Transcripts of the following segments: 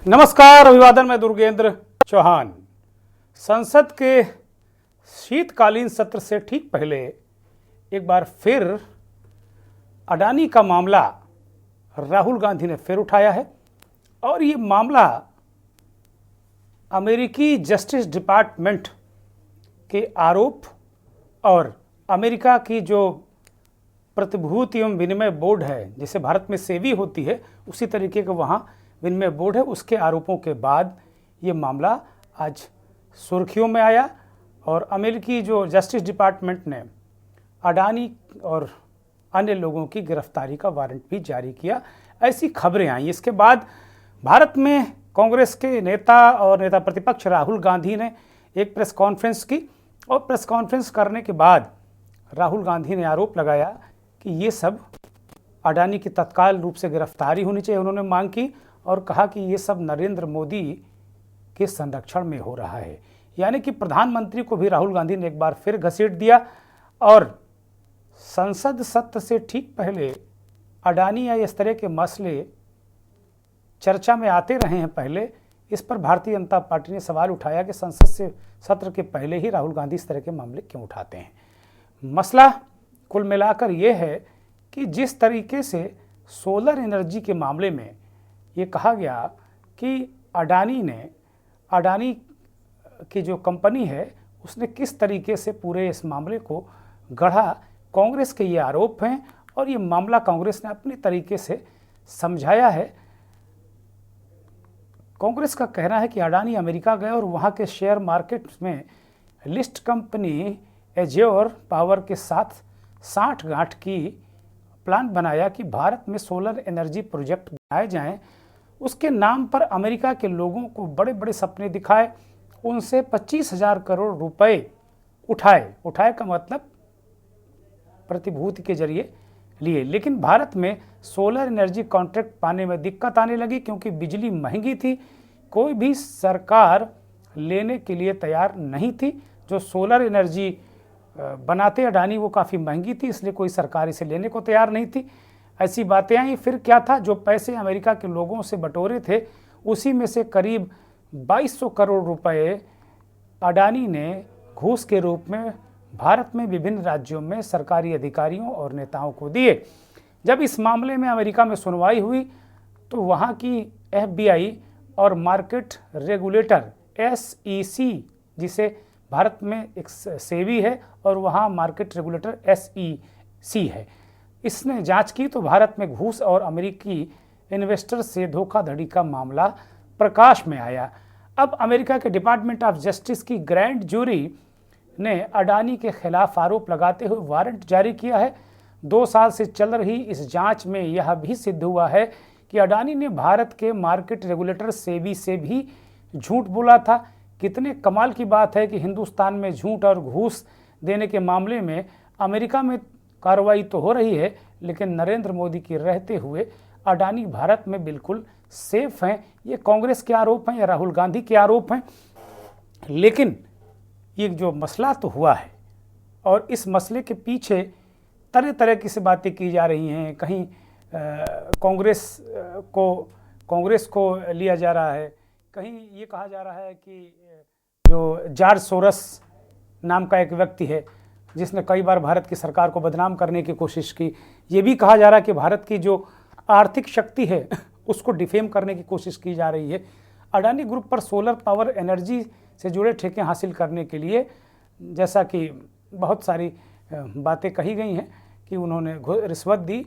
नमस्कार, अभिवादन। मैं दुर्गेंद्र चौहान। संसद के शीतकालीन सत्र से ठीक पहले एक बार फिर अडानी का मामला राहुल गांधी ने फिर उठाया है और ये मामला अमेरिकी जस्टिस डिपार्टमेंट के आरोप और अमेरिका की जो प्रतिभूति एवं विनिमय बोर्ड है, जिसे भारत में सेबी होती है, उसी तरीके का वहाँ विनिमय बोर्ड है, उसके आरोपों के बाद ये मामला आज सुर्खियों में आया और अमेरिकी जो जस्टिस डिपार्टमेंट ने अडानी और अन्य लोगों की गिरफ्तारी का वारंट भी जारी किया। ऐसी खबरें आई। इसके बाद भारत में कांग्रेस के नेता और नेता प्रतिपक्ष राहुल गांधी ने एक प्रेस कॉन्फ्रेंस की और प्रेस कॉन्फ्रेंस करने के बाद राहुल गांधी ने आरोप लगाया कि ये सब अडानी की तत्काल रूप से गिरफ्तारी होनी चाहिए। उन्होंने मांग की और कहा कि ये सब नरेंद्र मोदी के संरक्षण में हो रहा है, यानी कि प्रधानमंत्री को भी राहुल गांधी ने एक बार फिर घसीट दिया। और संसद सत्र से ठीक पहले अडानी या इस तरह के मसले चर्चा में आते रहे हैं पहले। इस पर भारतीय जनता पार्टी ने सवाल उठाया कि संसद से सत्र के पहले ही राहुल गांधी इस तरह के मामले क्यों उठाते हैं। मसला कुल मिलाकर यह है कि जिस तरीके से सोलर एनर्जी के मामले में ये कहा गया कि अडानी की जो कंपनी है उसने किस तरीके से पूरे इस मामले को गढ़ा, कांग्रेस के ये आरोप हैं और ये मामला कांग्रेस ने अपने तरीके से समझाया है। कांग्रेस का कहना है कि अडानी अमेरिका गए और वहाँ के शेयर मार्केट में लिस्ट कंपनी एज्योर पावर के साथ साठगांठ की प्लान बनाया कि भारत में सोलर एनर्जी प्रोजेक्ट बनाए जाएं। उसके नाम पर अमेरिका के लोगों को बड़े बड़े सपने दिखाए, उनसे 25,000 करोड़ रुपए उठाए का मतलब प्रतिभूति के जरिए लिए। लेकिन भारत में सोलर एनर्जी कॉन्ट्रैक्ट पाने में दिक्कत आने लगी क्योंकि बिजली महंगी थी। कोई भी सरकार लेने के लिए तैयार नहीं थी। जो सोलर एनर्जी बनाते अडानी वो काफ़ी महंगी थी, इसलिए कोई सरकार इसे लेने को तैयार नहीं थी। ऐसी बातें आई। फिर क्या था, जो पैसे अमेरिका के लोगों से बटोरे थे उसी में से करीब 2200 करोड़ रुपए अडानी ने घूस के रूप में भारत में विभिन्न राज्यों में सरकारी अधिकारियों और नेताओं को दिए। जब इस मामले में अमेरिका में सुनवाई हुई तो वहाँ की FBI और मार्केट रेगुलेटर SEC, जिसे भारत में एक सेबी है और वहाँ मार्केट रेगुलेटर SEC है, इसने जांच की तो भारत में घूस और अमेरिकी इन्वेस्टर से धोखाधड़ी का मामला प्रकाश में आया। अब अमेरिका के डिपार्टमेंट ऑफ जस्टिस की ग्रैंड जूरी ने अडानी के खिलाफ आरोप लगाते हुए वारंट जारी किया है। 2 साल से चल रही इस जांच में यह भी सिद्ध हुआ है कि अडानी ने भारत के मार्केट रेगुलेटर सेबी से भी झूठ बोला था। कितने कमाल की बात है कि हिंदुस्तान में झूठ और घूस देने के मामले में अमेरिका में कार्रवाई तो हो रही है, लेकिन नरेंद्र मोदी के रहते हुए अडानी भारत में बिल्कुल सेफ हैं। ये कांग्रेस के आरोप हैं या राहुल गांधी के आरोप हैं, लेकिन ये जो मसला तो हुआ है और इस मसले के पीछे तरह तरह की से बातें की जा रही हैं। कहीं कांग्रेस को लिया जा रहा है, कहीं ये कहा जा रहा है कि जो जॉर्ज सोरस नाम का एक व्यक्ति है जिसने कई बार भारत की सरकार को बदनाम करने की कोशिश की। ये भी कहा जा रहा है कि भारत की जो आर्थिक शक्ति है उसको डिफेम करने की कोशिश की जा रही है। अडानी ग्रुप पर सोलर पावर एनर्जी से जुड़े ठेके हासिल करने के लिए जैसा कि बहुत सारी बातें कही गई हैं कि उन्होंने रिश्वत दी।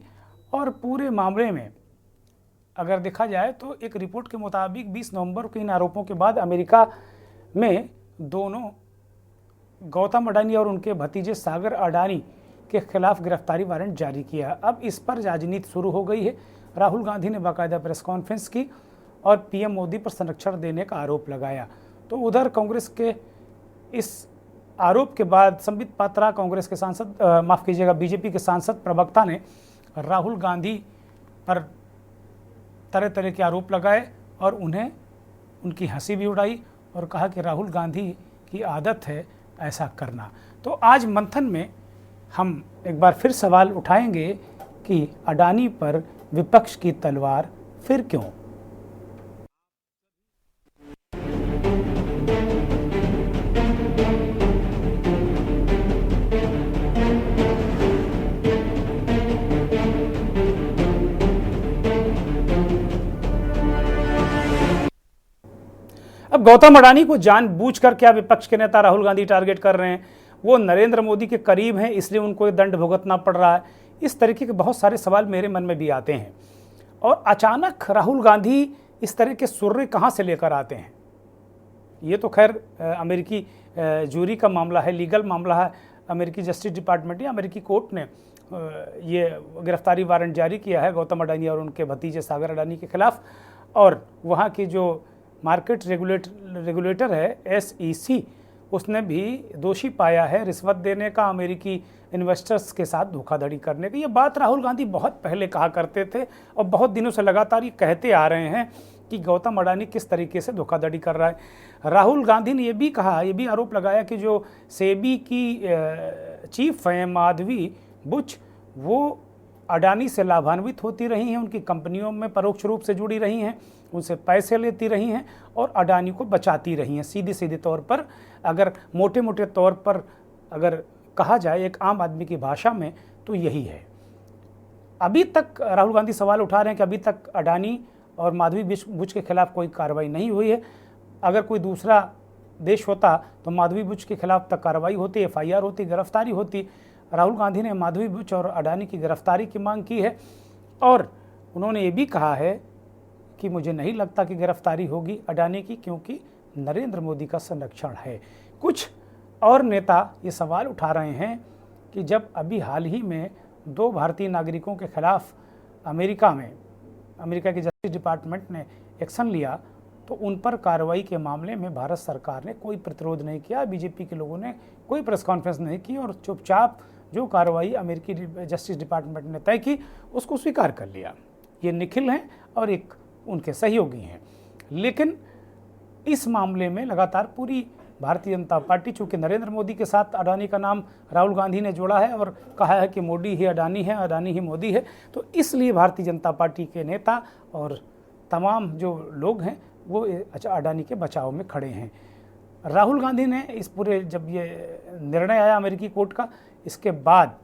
और पूरे मामले में अगर देखा जाए तो एक रिपोर्ट के मुताबिक 20 नवंबर को इन आरोपों के बाद अमेरिका में दोनों गौतम अडानी और उनके भतीजे सागर अडानी के खिलाफ गिरफ्तारी वारंट जारी किया। अब इस पर राजनीति शुरू हो गई है। राहुल गांधी ने बाकायदा प्रेस कॉन्फ्रेंस की और PM मोदी पर संरक्षण देने का आरोप लगाया। तो उधर कांग्रेस के इस आरोप के बाद संबित पात्रा, कांग्रेस के सांसद बीजेपी के सांसद प्रवक्ता ने राहुल गांधी पर तरह तरह के आरोप लगाए और उन्हें उनकी हंसी भी उड़ाई और कहा कि राहुल गांधी की आदत है ऐसा करना। तो आज मंथन में हम एक बार फिर सवाल उठाएंगे कि अडानी पर विपक्ष की तलवार फिर क्यों? अब गौतम अडानी को जानबूझकर क्या विपक्ष के नेता राहुल गांधी टारगेट कर रहे हैं? वो नरेंद्र मोदी के करीब हैं इसलिए उनको ये दंड भुगतना पड़ रहा है? इस तरीके के बहुत सारे सवाल मेरे मन में भी आते हैं। और अचानक राहुल गांधी इस तरह के सुर्रे कहाँ से लेकर आते हैं? ये तो खैर अमेरिकी जूरी का मामला है, लीगल मामला है। अमेरिकी जस्टिस डिपार्टमेंट या अमेरिकी कोर्ट ने ये गिरफ्तारी वारंट जारी किया है गौतम अडानी और उनके भतीजे सागर अडानी के खिलाफ। और वहाँ की जो मार्केट रेगुलेटर है SEC, उसने भी दोषी पाया है रिश्वत देने का, अमेरिकी इन्वेस्टर्स के साथ धोखाधड़ी करने की। ये बात राहुल गांधी बहुत पहले कहा करते थे और बहुत दिनों से लगातार ये कहते आ रहे हैं कि गौतम अडानी किस तरीके से धोखाधड़ी कर रहा है। राहुल गांधी ने ये भी कहा, ये भी आरोप लगाया कि जो सेबी की चीफ हैं माधवी बुच, वो अडानी से लाभान्वित होती रही हैं, उनकी कंपनियों में परोक्ष रूप से जुड़ी रही हैं, उनसे पैसे लेती रही हैं और अडानी को बचाती रही हैं। सीधे सीधे तौर पर, अगर मोटे मोटे तौर पर अगर कहा जाए एक आम आदमी की भाषा में, तो यही है। अभी तक राहुल गांधी सवाल उठा रहे हैं कि अभी तक अडानी और माधवी बुच के खिलाफ कोई कार्रवाई नहीं हुई है। अगर कोई दूसरा देश होता तो माधवी बुच के खिलाफ तक कार्रवाई होती, FIR होती, गिरफ्तारी होती। राहुल गांधी ने माधवी बुच और अडानी की गिरफ्तारी की मांग की है और उन्होंने ये भी कहा है कि मुझे नहीं लगता कि गिरफ्तारी होगी अडानी की, क्योंकि नरेंद्र मोदी का संरक्षण है। कुछ और नेता ये सवाल उठा रहे हैं कि जब अभी हाल ही में 2 भारतीय नागरिकों के खिलाफ अमेरिका की जस्टिस डिपार्टमेंट ने एक्शन लिया, तो उन पर कार्रवाई के मामले में भारत सरकार ने कोई प्रतिरोध नहीं किया, बीजेपी के लोगों ने कोई प्रेस कॉन्फ्रेंस नहीं की और चुपचाप जो कार्रवाई अमेरिकी जस्टिस डिपार्टमेंट ने तय की उसको स्वीकार कर लिया। ये निखिल हैं और एक उनके सहयोगी हैं। लेकिन इस मामले में लगातार पूरी भारतीय जनता पार्टी, चूँकि नरेंद्र मोदी के साथ अडानी का नाम राहुल गांधी ने जोड़ा है और कहा है कि मोदी ही अडानी है, अडानी ही मोदी है, तो इसलिए भारतीय जनता पार्टी के नेता और तमाम जो लोग हैं वो अडानी के बचाव में खड़े हैं। राहुल गांधी ने इस पूरे, जब ये निर्णय आया अमेरिकी कोर्ट का, इसके बाद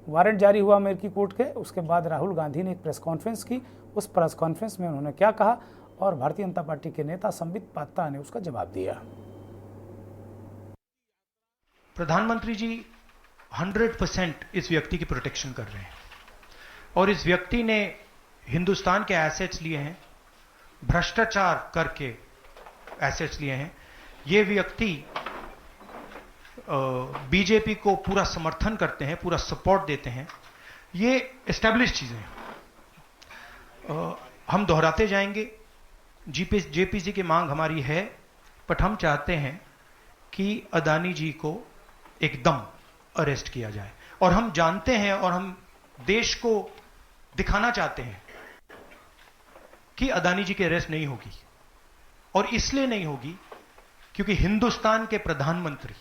वारंट जारी हुआ अमेरिकी कोर्ट के, उसके बाद राहुल गांधी ने एक प्रेस कॉन्फ्रेंस की। उस प्रेस कॉन्फ्रेंस में उन्होंने क्या कहा और भारतीय जनता पार्टी के नेता संबित पात्रा ने उसका जवाब दिया। प्रधानमंत्री जी 100% इस व्यक्ति की प्रोटेक्शन कर रहे हैं और इस व्यक्ति ने हिंदुस्तान के एसेट्स लिए हैं, भ्रष्टाचार करके एसेट्स लिए हैं। ये व्यक्ति बीजेपी को पूरा समर्थन करते हैं, पूरा सपोर्ट देते हैं। ये एस्टैब्लिश चीजें हैं। हम दोहराते जाएंगे। जेपीसी की मांग हमारी है, बट हम चाहते हैं कि अडानी जी को एकदम अरेस्ट किया जाए। और हम जानते हैं और हम देश को दिखाना चाहते हैं कि अडानी जी की अरेस्ट नहीं होगी। और इसलिए नहीं होगी क्योंकि हिंदुस्तान के प्रधानमंत्री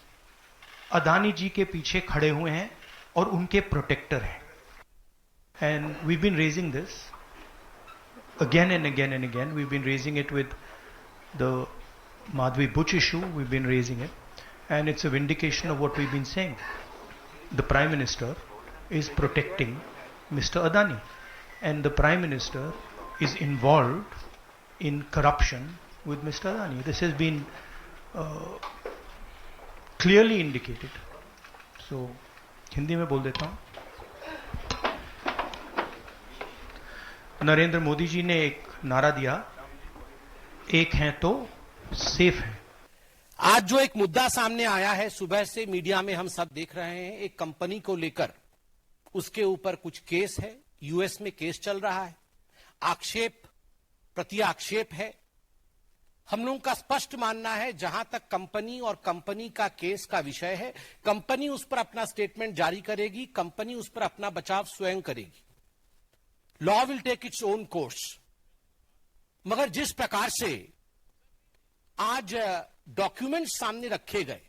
अडानी जी के पीछे खड़े हुए हैं और उनके प्रोटेक्टर हैं। And we been raising this again and again and again. We've been raising it with the Madhvi Buch issue. We've been raising it, and it's a vindication of what we've been saying. The Prime Minister is protecting Mr. Adani, and the Prime Minister is involved in corruption with Mr. Adani. This has been clearly indicated. So, Hindi में बोल देता हूँ। नरेंद्र मोदी जी ने एक नारा दिया, एक हैं तो सेफ है। आज जो एक मुद्दा सामने आया है, सुबह से मीडिया में हम सब देख रहे हैं, एक कंपनी को लेकर उसके ऊपर कुछ केस है, यूएस में केस चल रहा है, आक्षेप प्रति आक्षेप है। हम लोगों का स्पष्ट मानना है, जहां तक कंपनी और कंपनी का केस का विषय है, कंपनी उस पर अपना स्टेटमेंट जारी करेगी, कंपनी उस पर अपना बचाव स्वयं करेगी। Law will take its own course. मगर जिस प्रकार से आज डॉक्यूमेंट्स सामने रखे गए,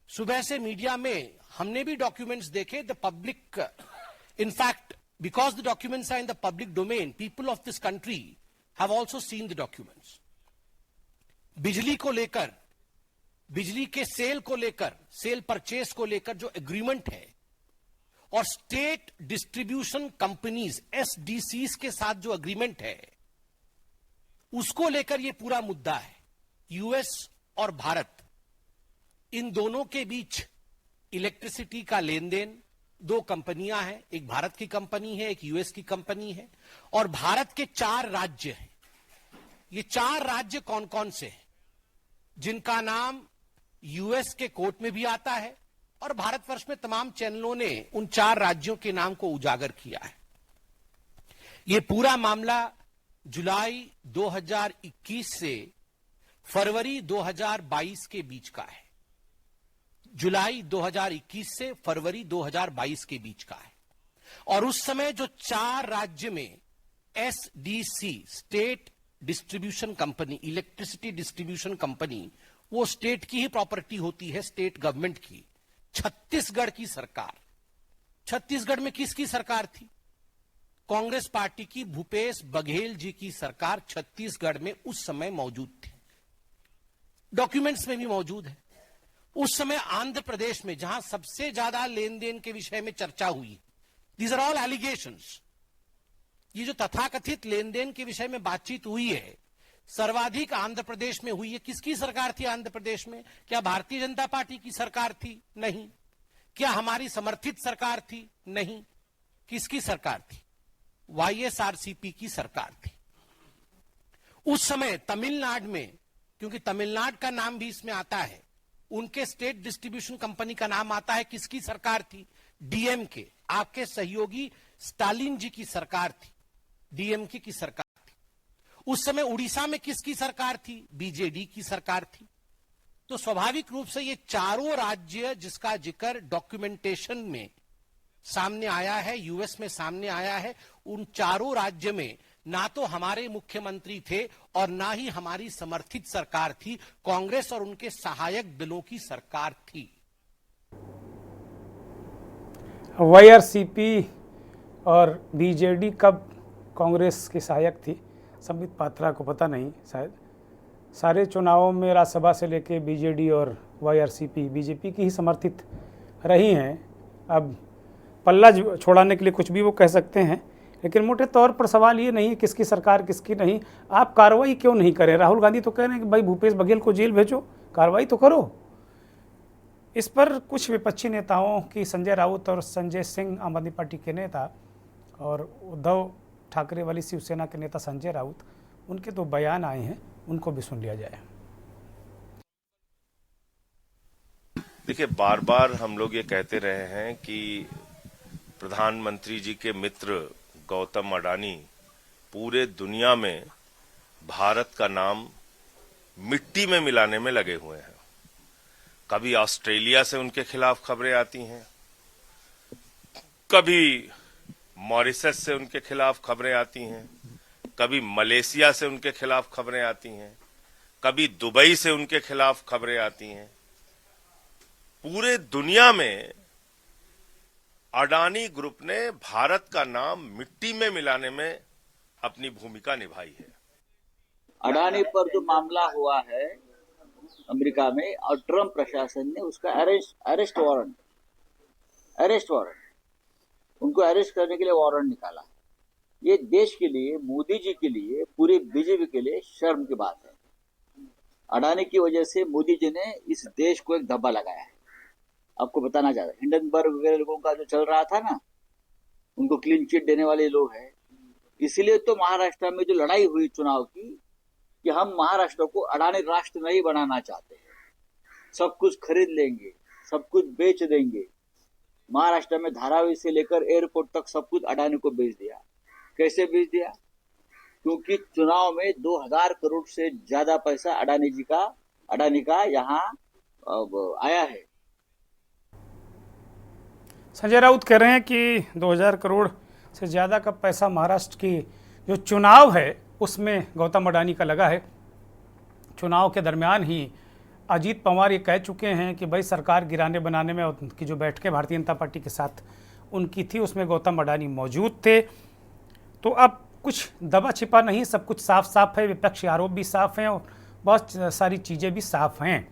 सुबह से मीडिया में हमने भी डॉक्यूमेंट्स देखे। The public, in fact because the documents are in the public domain, people of this country have also seen the documents. बिजली को लेकर, बिजली के सेल को लेकर, सेल परचेस को लेकर जो एग्रीमेंट है और स्टेट डिस्ट्रीब्यूशन कंपनीज SDCs के साथ जो एग्रीमेंट है, उसको लेकर यह पूरा मुद्दा है। यूएस और भारत, इन दोनों के बीच इलेक्ट्रिसिटी का लेन देन, दो कंपनियां हैं, एक भारत की कंपनी है, एक यूएस की कंपनी है, और भारत के 4 राज्य हैं। ये 4 राज्य कौन कौन से हैं, जिनका नाम यूएस के कोर्ट में भी आता है और भारतवर्ष में तमाम चैनलों ने उन 4 राज्यों के नाम को उजागर किया है। यह पूरा मामला जुलाई 2021 से फरवरी 2022 के बीच का है। जुलाई 2021 से फरवरी 2022 के बीच का है। और उस समय जो 4 राज्य में SDC, state distribution company, electricity distribution company, वो स्टेट की ही प्रॉपर्टी होती है, स्टेट गवर्नमेंट की। छत्तीसगढ़ की सरकार, छत्तीसगढ़ में किसकी सरकार थी? कांग्रेस पार्टी की, भूपेश बघेल जी की सरकार छत्तीसगढ़ में उस समय मौजूद थी। डॉक्यूमेंट्स में भी मौजूद है। उस समय आंध्र प्रदेश में, जहां सबसे ज्यादा लेन देन के विषय में चर्चा हुई, दीज आर ऑल एलिगेशंस, ये जो तथाकथित लेन देन के विषय में बातचीत हुई है, सर्वाधिक आंध्र प्रदेश में हुई है। किसकी सरकार थी आंध्र प्रदेश में? क्या भारतीय जनता पार्टी की सरकार थी? नहीं। क्या हमारी समर्थित सरकार थी? नहीं। किसकी सरकार थी? वाईएसआरसीपी की सरकार थी। उस समय तमिलनाडु में, क्योंकि तमिलनाडु का नाम भी इसमें आता है, उनके स्टेट डिस्ट्रीब्यूशन कंपनी का नाम आता है। किसकी सरकार थी? डीएमके, आपके सहयोगी स्टालिन जी की सरकार थी, डीएमके की सरकार थी। उस समय उड़ीसा में किसकी सरकार थी? बीजेडी की सरकार थी। तो स्वाभाविक रूप से ये चारों राज्य जिसका जिक्र डॉक्यूमेंटेशन में सामने आया है, यूएस में सामने आया है, उन चारों राज्य में ना तो हमारे मुख्यमंत्री थे और ना ही हमारी समर्थित सरकार थी, कांग्रेस और उनके सहायक दलों की सरकार थी। वाईआरसीपी और बीजेडी कब कांग्रेस की सहायक थी, संबित पात्रा को पता नहीं। शायद सारे चुनावों में राज्यसभा से लेके बीजेडी और वाईआरसीपी बीजेपी की ही समर्थित रही हैं। अब पल्ला छोड़ाने के लिए कुछ भी वो कह सकते हैं, लेकिन मोटे तौर पर सवाल ये नहीं है किसकी सरकार किसकी नहीं। आप कार्रवाई क्यों नहीं करें? राहुल गांधी तो कह रहे हैं कि भाई भूपेश बघेल को जेल भेजो, कार्रवाई तो करो। इस पर कुछ विपक्षी नेताओं की, संजय राउत और संजय सिंह आम आदमी पार्टी के नेता और उद्धव ठाकरे वाली शिवसेना के नेता संजय राउत, उनके 2 बयान आए हैं, उनको भी सुन लिया जाए। देखिए, बार बार हम लोग ये कहते रहे हैं कि प्रधानमंत्री जी के मित्र गौतम अडानी पूरे दुनिया में भारत का नाम मिट्टी में मिलाने में लगे हुए हैं। कभी ऑस्ट्रेलिया से उनके खिलाफ खबरें आती हैं, कभी मॉरिशस से उनके खिलाफ खबरें आती हैं, कभी मलेशिया से उनके खिलाफ खबरें आती हैं, कभी दुबई से उनके खिलाफ खबरें आती हैं। पूरे दुनिया में अडानी ग्रुप ने भारत का नाम मिट्टी में मिलाने में अपनी भूमिका निभाई है। अडानी पर जो मामला हुआ है अमेरिका में, और ट्रम्प प्रशासन ने उसका अरेस्ट वारंट उनको अरेस्ट करने के लिए वारंट निकाला। ये देश के लिए, मोदी जी के लिए, पूरे बीजेपी के लिए शर्म की बात है। अडानी की वजह से मोदी जी ने इस देश को एक धब्बा लगाया है। आपको बताना चाहता हूं, हिंडनबर्ग वगैरह लोगों का जो चल रहा था ना, उनको क्लीन चिट देने वाले लोग हैं। इसीलिए तो महाराष्ट्र में जो लड़ाई हुई चुनाव की, कि हम महाराष्ट्र को अडानी राष्ट्र नहीं बनाना चाहते, सब कुछ खरीद लेंगे, सब कुछ बेच देंगे। महाराष्ट्र में धारावी से लेकर एयरपोर्ट तक सब कुछ अडानी को बेच दिया। कैसे बेच दिया? क्योंकि चुनाव में 2000 करोड़ से ज्यादा पैसा अडानी का यहाँ आया है। संजय राउत कह रहे हैं कि 2000 करोड़ से ज़्यादा का पैसा महाराष्ट्र की जो चुनाव है उसमें गौतम अडानी का लगा है। चुनाव के दरमियान ही अजीत पवार ये कह चुके हैं कि भाई सरकार गिराने बनाने में उनकी जो बैठकें भारतीय जनता पार्टी के साथ उनकी थी, उसमें गौतम अडानी मौजूद थे। तो अब कुछ दबा छिपा नहीं, सब कुछ साफ साफ है। विपक्षी आरोप भी साफ हैं और बहुत सारी चीज़ें भी साफ हैं।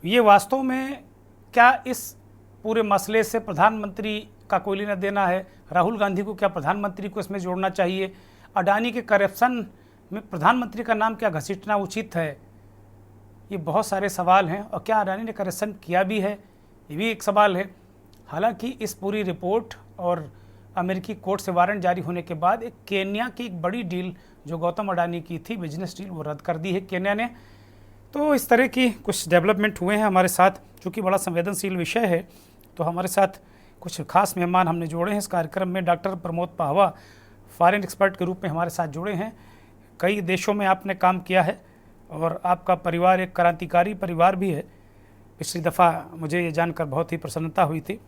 ये वास्तव में क्या इस पूरे मसले से प्रधानमंत्री का कोई लेना देना है? राहुल गांधी को क्या प्रधानमंत्री को इसमें जोड़ना चाहिए? अडानी के करप्शन में प्रधानमंत्री का नाम क्या घसीटना उचित है? ये बहुत सारे सवाल हैं। और क्या अडानी ने करेक्शन किया भी है, ये भी एक सवाल है। हालांकि इस पूरी रिपोर्ट और अमेरिकी कोर्ट से वारंट जारी होने के बाद एक केन्या की एक बड़ी डील जो गौतम अडानी की थी, बिजनेस डील, वो रद्द कर दी है केन्या ने। तो इस तरह की कुछ डेवलपमेंट हुए हैं हमारे साथ। चूँकि बड़ा संवेदनशील विषय है, तो हमारे साथ कुछ खास मेहमान हमने जोड़े हैं इस कार्यक्रम में। Doctor Pramod Pahwa foreign expert के रूप में हमारे साथ जुड़े हैं। कई देशों में आपने काम किया है और आपका परिवार एक क्रांतिकारी परिवार भी है। पिछली दफ़ा मुझे ये जानकर बहुत ही प्रसन्नता हुई थी।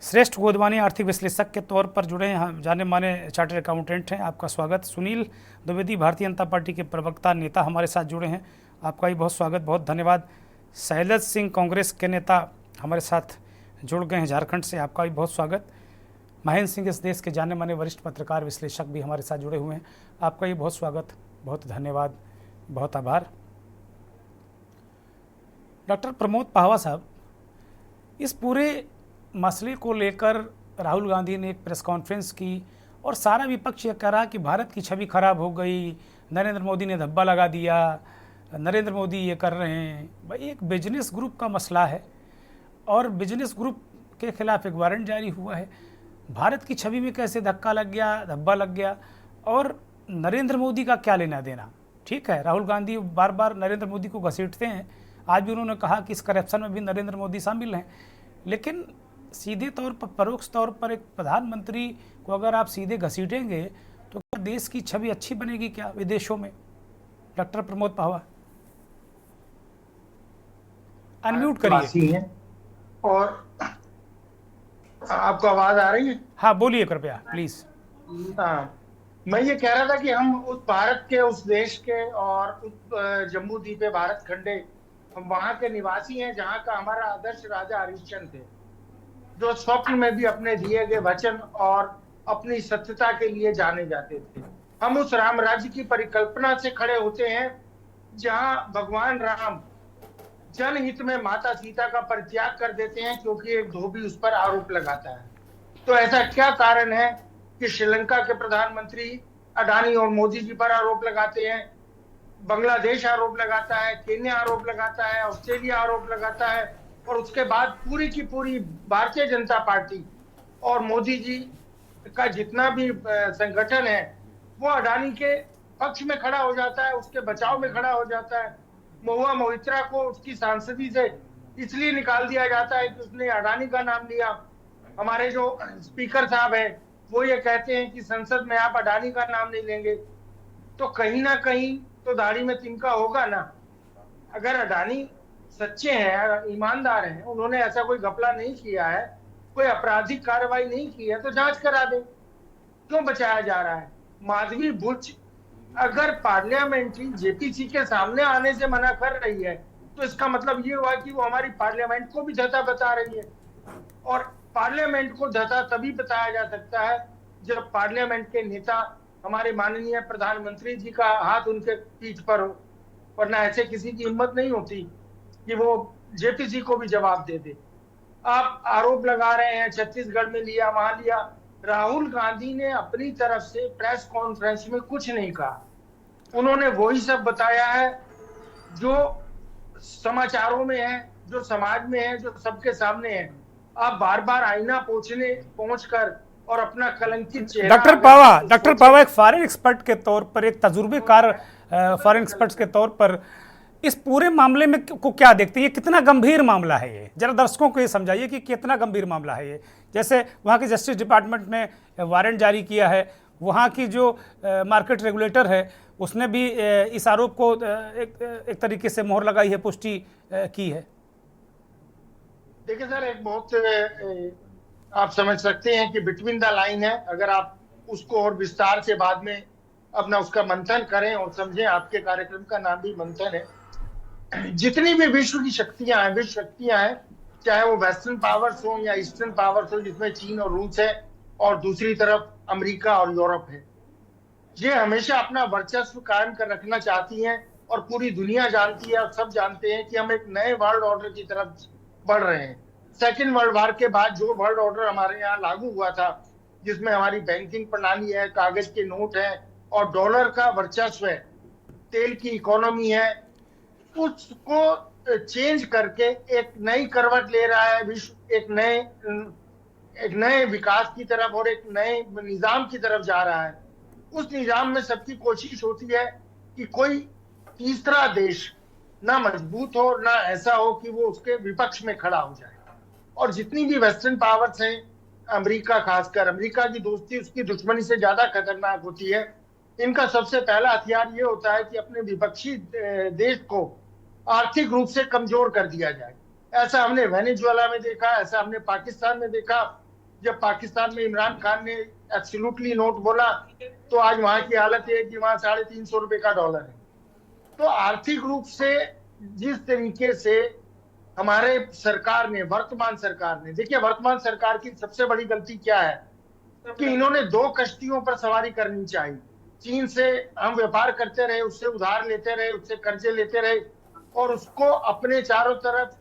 श्रेष्ठ गोदवानी आर्थिक विश्लेषक के तौर पर जुड़े हैं, हम जाने माने चार्टर्ड अकाउंटेंट हैं, आपका स्वागत। सुनील द्विवेदी भारतीय जनता पार्टी के प्रवक्ता नेता हमारे साथ जुड़े हैं, आपका भी बहुत स्वागत, बहुत धन्यवाद। शैलज सिंह कांग्रेस के नेता हमारे साथ जुड़ गए हैं झारखंड से, आपका भी बहुत स्वागत। महेंद्र सिंह इस देश के जाने माने वरिष्ठ पत्रकार विश्लेषक भी हमारे साथ जुड़े हुए हैं, आपका भी बहुत स्वागत, बहुत धन्यवाद, बहुत आभार। डॉक्टर प्रमोद पाहवा साहब, इस पूरे मसले को लेकर राहुल गांधी ने एक प्रेस कॉन्फ्रेंस की और सारा विपक्ष ये कह रहा कि भारत की छवि खराब हो गई, नरेंद्र मोदी ने धब्बा लगा दिया, नरेंद्र मोदी ये कर रहे हैं। भाई एक बिजनेस ग्रुप का मसला है और बिजनेस ग्रुप के खिलाफ एक वारंट जारी हुआ है। भारत की छवि में कैसे धक्का लग गया, धब्बा लग गया, और नरेंद्र मोदी का क्या लेना देना? ठीक है, राहुल गांधी बार बार नरेंद्र मोदी को घसीटते हैं, आज भी उन्होंने कहा कि इस करप्शन में भी नरेंद्र मोदी शामिल हैं, लेकिन सीधे तौर पर, परोक्ष तौर पर एक प्रधानमंत्री को अगर आप सीधे घसीटेंगे तो क्या देश की छवि अच्छी बनेगी क्या विदेशों में? डॉक्टर प्रमोद पाहवा, अनम्यूट करिए। और आपको आवाज आ रही है? हाँ बोलिए कृपया प्लीज। हाँ, मैं ये कह रहा था कि हम उस भारत के, उस देश के और उस जम्मू द्वीप भारत खंडे, हम वहां के निवासी हैं जहां का हमारा आदर्श राजा हरिश्चंद्र थे, जो स्वप्न में भी अपने दिए गए वचन और अपनी सत्यता के लिए जाने जाते थे। हम उस राम राज्य की परिकल्पना से खड़े होते हैं जहां भगवान राम जनहित में माता सीता का परित्याग कर देते हैं क्योंकि एक धोबी उस पर आरोप लगाता है। तो ऐसा क्या कारण है कि श्रीलंका के प्रधानमंत्री अडानी और मोदी जी पर आरोप लगाते हैं, बांग्लादेश आरोप लगाता है, केन्या आरोप लगाता है, ऑस्ट्रेलिया आरोप लगाता है, और उसके बाद पूरी की पूरी भारतीय जनता पार्टी और मोदी जी का जितना भी संगठन है वो अडानी के पक्ष में खड़ा हो जाता है, उसके बचाव में खड़ा हो जाता है। महुआ मोहित्रा को उसकी सांसदी से इसलिए निकाल दिया जाता है कि उसने अडानी का नाम लिया। हमारे जो स्पीकर साहब है वो ये कहते हैं कि संसद में आप अडानी का नाम नहीं लेंगे। तो कहीं ना कहीं तो दाढ़ी में तिनका होगा ना। अगर अडानी सच्चे हैं, ईमानदार हैं, उन्होंने ऐसा कोई घपला नहीं किया है, कोई आपराधिक कार्रवाई नहीं की है, तो जांच करा दे। क्यों बचाया जा रहा है? माधवी बुच अगर पार्लियामेंट्री जेपीसी के सामने आने से मना कर रही है तो इसका मतलब ये हुआ कि वो हमारी पार्लियामेंट को भी धता बता रही है। और पार्लियामेंट को धता तभी बताया जा सकता है जब पार्लियामेंट के नेता, हमारे माननीय प्रधानमंत्री जी का हाथ उनके पीठ पर हो, वरना ऐसे किसी की हिम्मत नहीं होती कि वो जेपीसी को भी जवाब दे दे। आप आरोप लगा रहे हैं छत्तीसगढ़ में लिया, वहां लिया। राहुल गांधी ने अपनी तरफ से प्रेस कॉन्फ्रेंस में कुछ नहीं कहा, उन्होंने वही सब बताया है जो समाचारों में है, जो समाज में है, जो सबके सामने है। आप बार बार आईना पहुंचकर और अपना कलंकित चेहरा। डॉक्टर पावा एक फॉरेन एक्सपर्ट के तौर पर, एक तजुर्बेकार फॉरेन एक्सपर्ट के तौर पर इस पूरे मामले में को क्या देखते हैं? ये कितना गंभीर मामला है? ये जरा दर्शकों को ये समझाइए कि कितना गंभीर मामला है ये। जैसे वहाँ के जस्टिस डिपार्टमेंट ने वारंट जारी किया है, वहाँ की जो मार्केट रेगुलेटर है उसने भी इस आरोप को एक तरीके से मोहर लगाई है, पुष्टि की है। देखिए सर, एक बहुत आप समझ सकते हैं कि बिटवीन द लाइन है। अगर आप उसको और विस्तार से बाद में अपना उसका मंथन करें और समझें, आपके कार्यक्रम का नाम भी मंथन है। जितनी भी विश्व की शक्तियां हैं, चाहे वो वेस्टर्न पावर्स हो या ईस्टर्न पावर्स हो, जिसमें चीन और रूस है और दूसरी तरफ अमेरिका और यूरोप है, ये हमेशा अपना वर्चस्व कायम कर रखना चाहती हैं। और पूरी दुनिया जानती है और सब जानते हैं कि हम एक नए वर्ल्ड ऑर्डर की तरफ बढ़ रहे हैं। सेकेंड वर्ल्ड वॉर के बाद जो वर्ल्ड ऑर्डर हमारे यहाँ लागू हुआ था, जिसमें हमारी बैंकिंग प्रणाली है, कागज के नोट है और डॉलर का वर्चस्व है, तेल की इकोनॉमी है, उसको चेंज करके एक नई करवट ले रहा है विश्व, एक नए विकास की तरफ और एक नए निजाम की तरफ जा रहा है। उस निजाम में सबकी कोशिश होती है कि कोई तीसरा देश ना मजबूत हो, ना ऐसा हो कि वो उसके विपक्ष में खड़ा हो जाए। और जितनी भी वेस्टर्न पावर्स हैं, अमेरिका खासकर, अमेरिका की दोस्ती उसकी दुश्मनी से ज्यादा खतरनाक होती है। इनका सबसे पहला हथियार ये होता है कि अपने विपक्षी देश को आर्थिक रूप से कमजोर कर दिया जाए। ऐसा हमने वेनेजुएला में देखा, ऐसा हमने पाकिस्तान में देखा। जब पाकिस्तान में इमरान खान ने एब्सोल्युटली नोट बोला तो आज वहां की हालत है कि वहां 350 रुपए का डॉलर है। तो आर्थिक रूप से जिस तरीके से हमारे सरकार ने, वर्तमान सरकार ने, देखिए वर्तमान सरकार की सबसे बड़ी गलती क्या है कि इन्होंने 2 कश्तियों पर सवारी करनी चाहिए। चीन से हम व्यापार करते रहे, उससे उधार लेते रहे, उससे कर्जे लेते रहे और उसको अपने चारों तरफ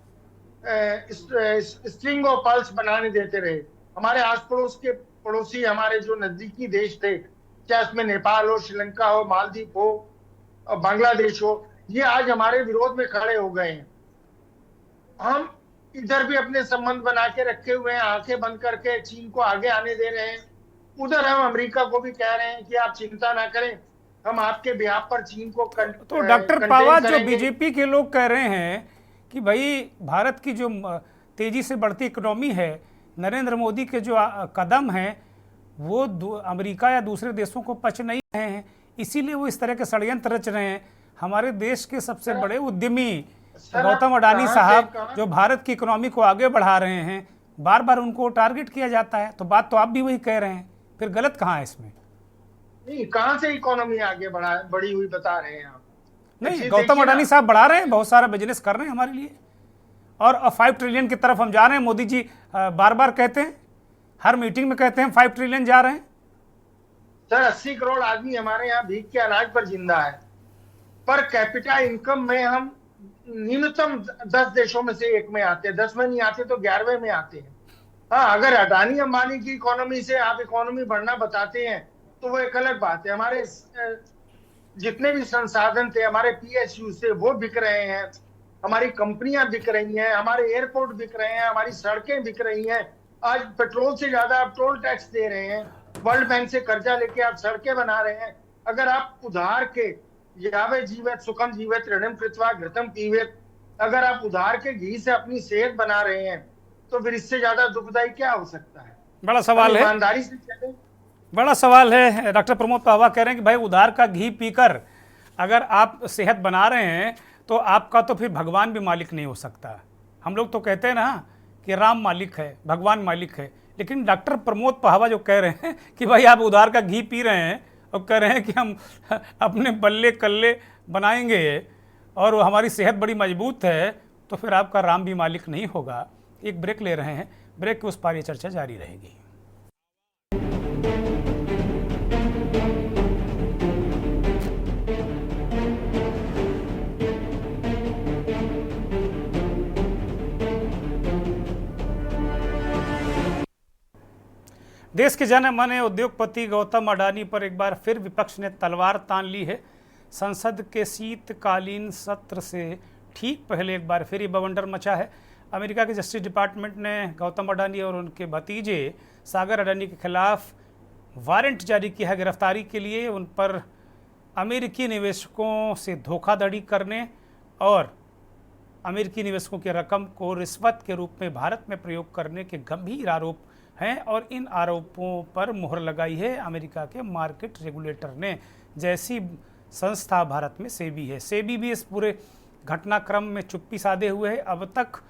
स्ट्रिंग ऑफ पर्ल्स बनाने देते रहे। हमारे आस पड़ोस के पड़ोसी, हमारे जो नजदीकी देश थे, चाहे उसमें नेपाल हो, श्रीलंका हो, मालदीव हो, बांग्लादेश हो, ये आज हमारे विरोध में खड़े हो गए हैं। हम इधर भी अपने संबंध बना के रखे हुए हैं, आंखें बंद करके चीन को आगे आने दे रहे हैं। उधर हम अमेरिका को भी कह रहे हैं कि आप चिंता ना करें, हम आपके बिहाफ पर चीन को तो डॉक्टर पवार, जो बीजेपी के लोग कह रहे हैं कि भाई भारत की जो तेजी से बढ़ती इकोनॉमी है, नरेंद्र मोदी के जो कदम हैं वो अमेरिका या दूसरे देशों को पच नहीं रहे हैं, इसीलिए वो इस तरह के षड्यंत्र रच रहे हैं। हमारे देश के सबसे बड़े उद्यमी गौतम अडानी साहब जो भारत की इकोनॉमी को आगे बढ़ा रहे हैं, बार बार उनको टारगेट किया जाता है। तो बात तो आप भी वही कह रहे हैं, फिर गलत कहाँ है इसमें? नहीं, कहाँ से इकोनॉमी आगे बढ़ी हुई बता रहे हैं आप? नहीं, गौतम अडानी साहब बढ़ा रहे हैं, बहुत सारा बिजनेस कर रहे हैं हमारे लिए, और 5 ट्रिलियन की तरफ हम जा रहे हैं। मोदी जी बार बार कहते हैं, हर मीटिंग में कहते हैं 5 ट्रिलियन जा रहे हैं। सर 80 करोड़ आदमी हमारे यहाँ भीख के अनाज पर जिंदा है। पर कैपिटा इनकम में हम न्यूनतम 10 देशों में से एक में आते हैं, 10 में नहीं आते तो 11वें में आते हैं। हाँ, अगर अडानी अंबानी की इकोनॉमी से आप इकोनॉमी बढ़ना बताते हैं तो वो एक अलग बात है। हमारे जितने भी संसाधन थे हमारे PSU से, वो बिक रहे हैं, हमारी कंपनियां बिक रही हैं, हमारे एयरपोर्ट बिक रहे हैं, हमारी सड़कें बिक रही हैं। आज पेट्रोल से ज्यादा आप टोल टैक्स दे रहे हैं, वर्ल्ड बैंक से कर्जा लेके आप सड़कें बना रहे हैं। अगर आप उधार के यावे जीवित सुखम जीवित ऋणम कृत्वा घृतम पीवेत, अगर आप उधार के घी से अपनी सेहत बना रहे हैं तो फिर इससे ज्यादा दुखदायी क्या हो सकता है? बड़ा सवाल है, ईमानदारी से चले। बड़ा सवाल है। डॉक्टर प्रमोद पावा कह रहे हैं कि भाई उधार का घी पीकर अगर आप सेहत बना रहे हैं तो आपका तो फिर भगवान भी मालिक नहीं हो सकता। हम लोग तो कहते हैं ना कि राम मालिक है, भगवान मालिक है, लेकिन डॉक्टर प्रमोद पावा जो कह रहे हैं कि भाई आप उधार का घी पी रहे हैं और कह रहे हैं कि हम अपने बल्ले कल्ले बनाएंगे और हमारी सेहत बड़ी मजबूत है, तो फिर आपका राम भी मालिक नहीं होगा। एक ब्रेक ले रहे हैं, ब्रेक के उस पार ये चर्चा जारी रहेगी। देश के जाने माने उद्योगपति गौतम अडानी पर एक बार फिर विपक्ष ने तलवार तान ली है। संसद के शीतकालीन सत्र से ठीक पहले एक बार फिर ये बवंडर मचा है। अमेरिका के जस्टिस डिपार्टमेंट ने गौतम अडानी और उनके भतीजे सागर अडानी के खिलाफ वारंट जारी किया है गिरफ्तारी के लिए। उन पर अमेरिकी निवेशकों से धोखाधड़ी करने और अमेरिकी निवेशकों की रकम को रिश्वत के रूप में भारत में प्रयोग करने के गंभीर आरोप हैं और इन आरोपों पर मुहर लगाई है अमेरिका के मार्केट रेगुलेटर ने। जैसी संस्था भारत में सेबी है, सेबी भी इस पूरे घटनाक्रम में चुप्पी साधे हुए है। अब तक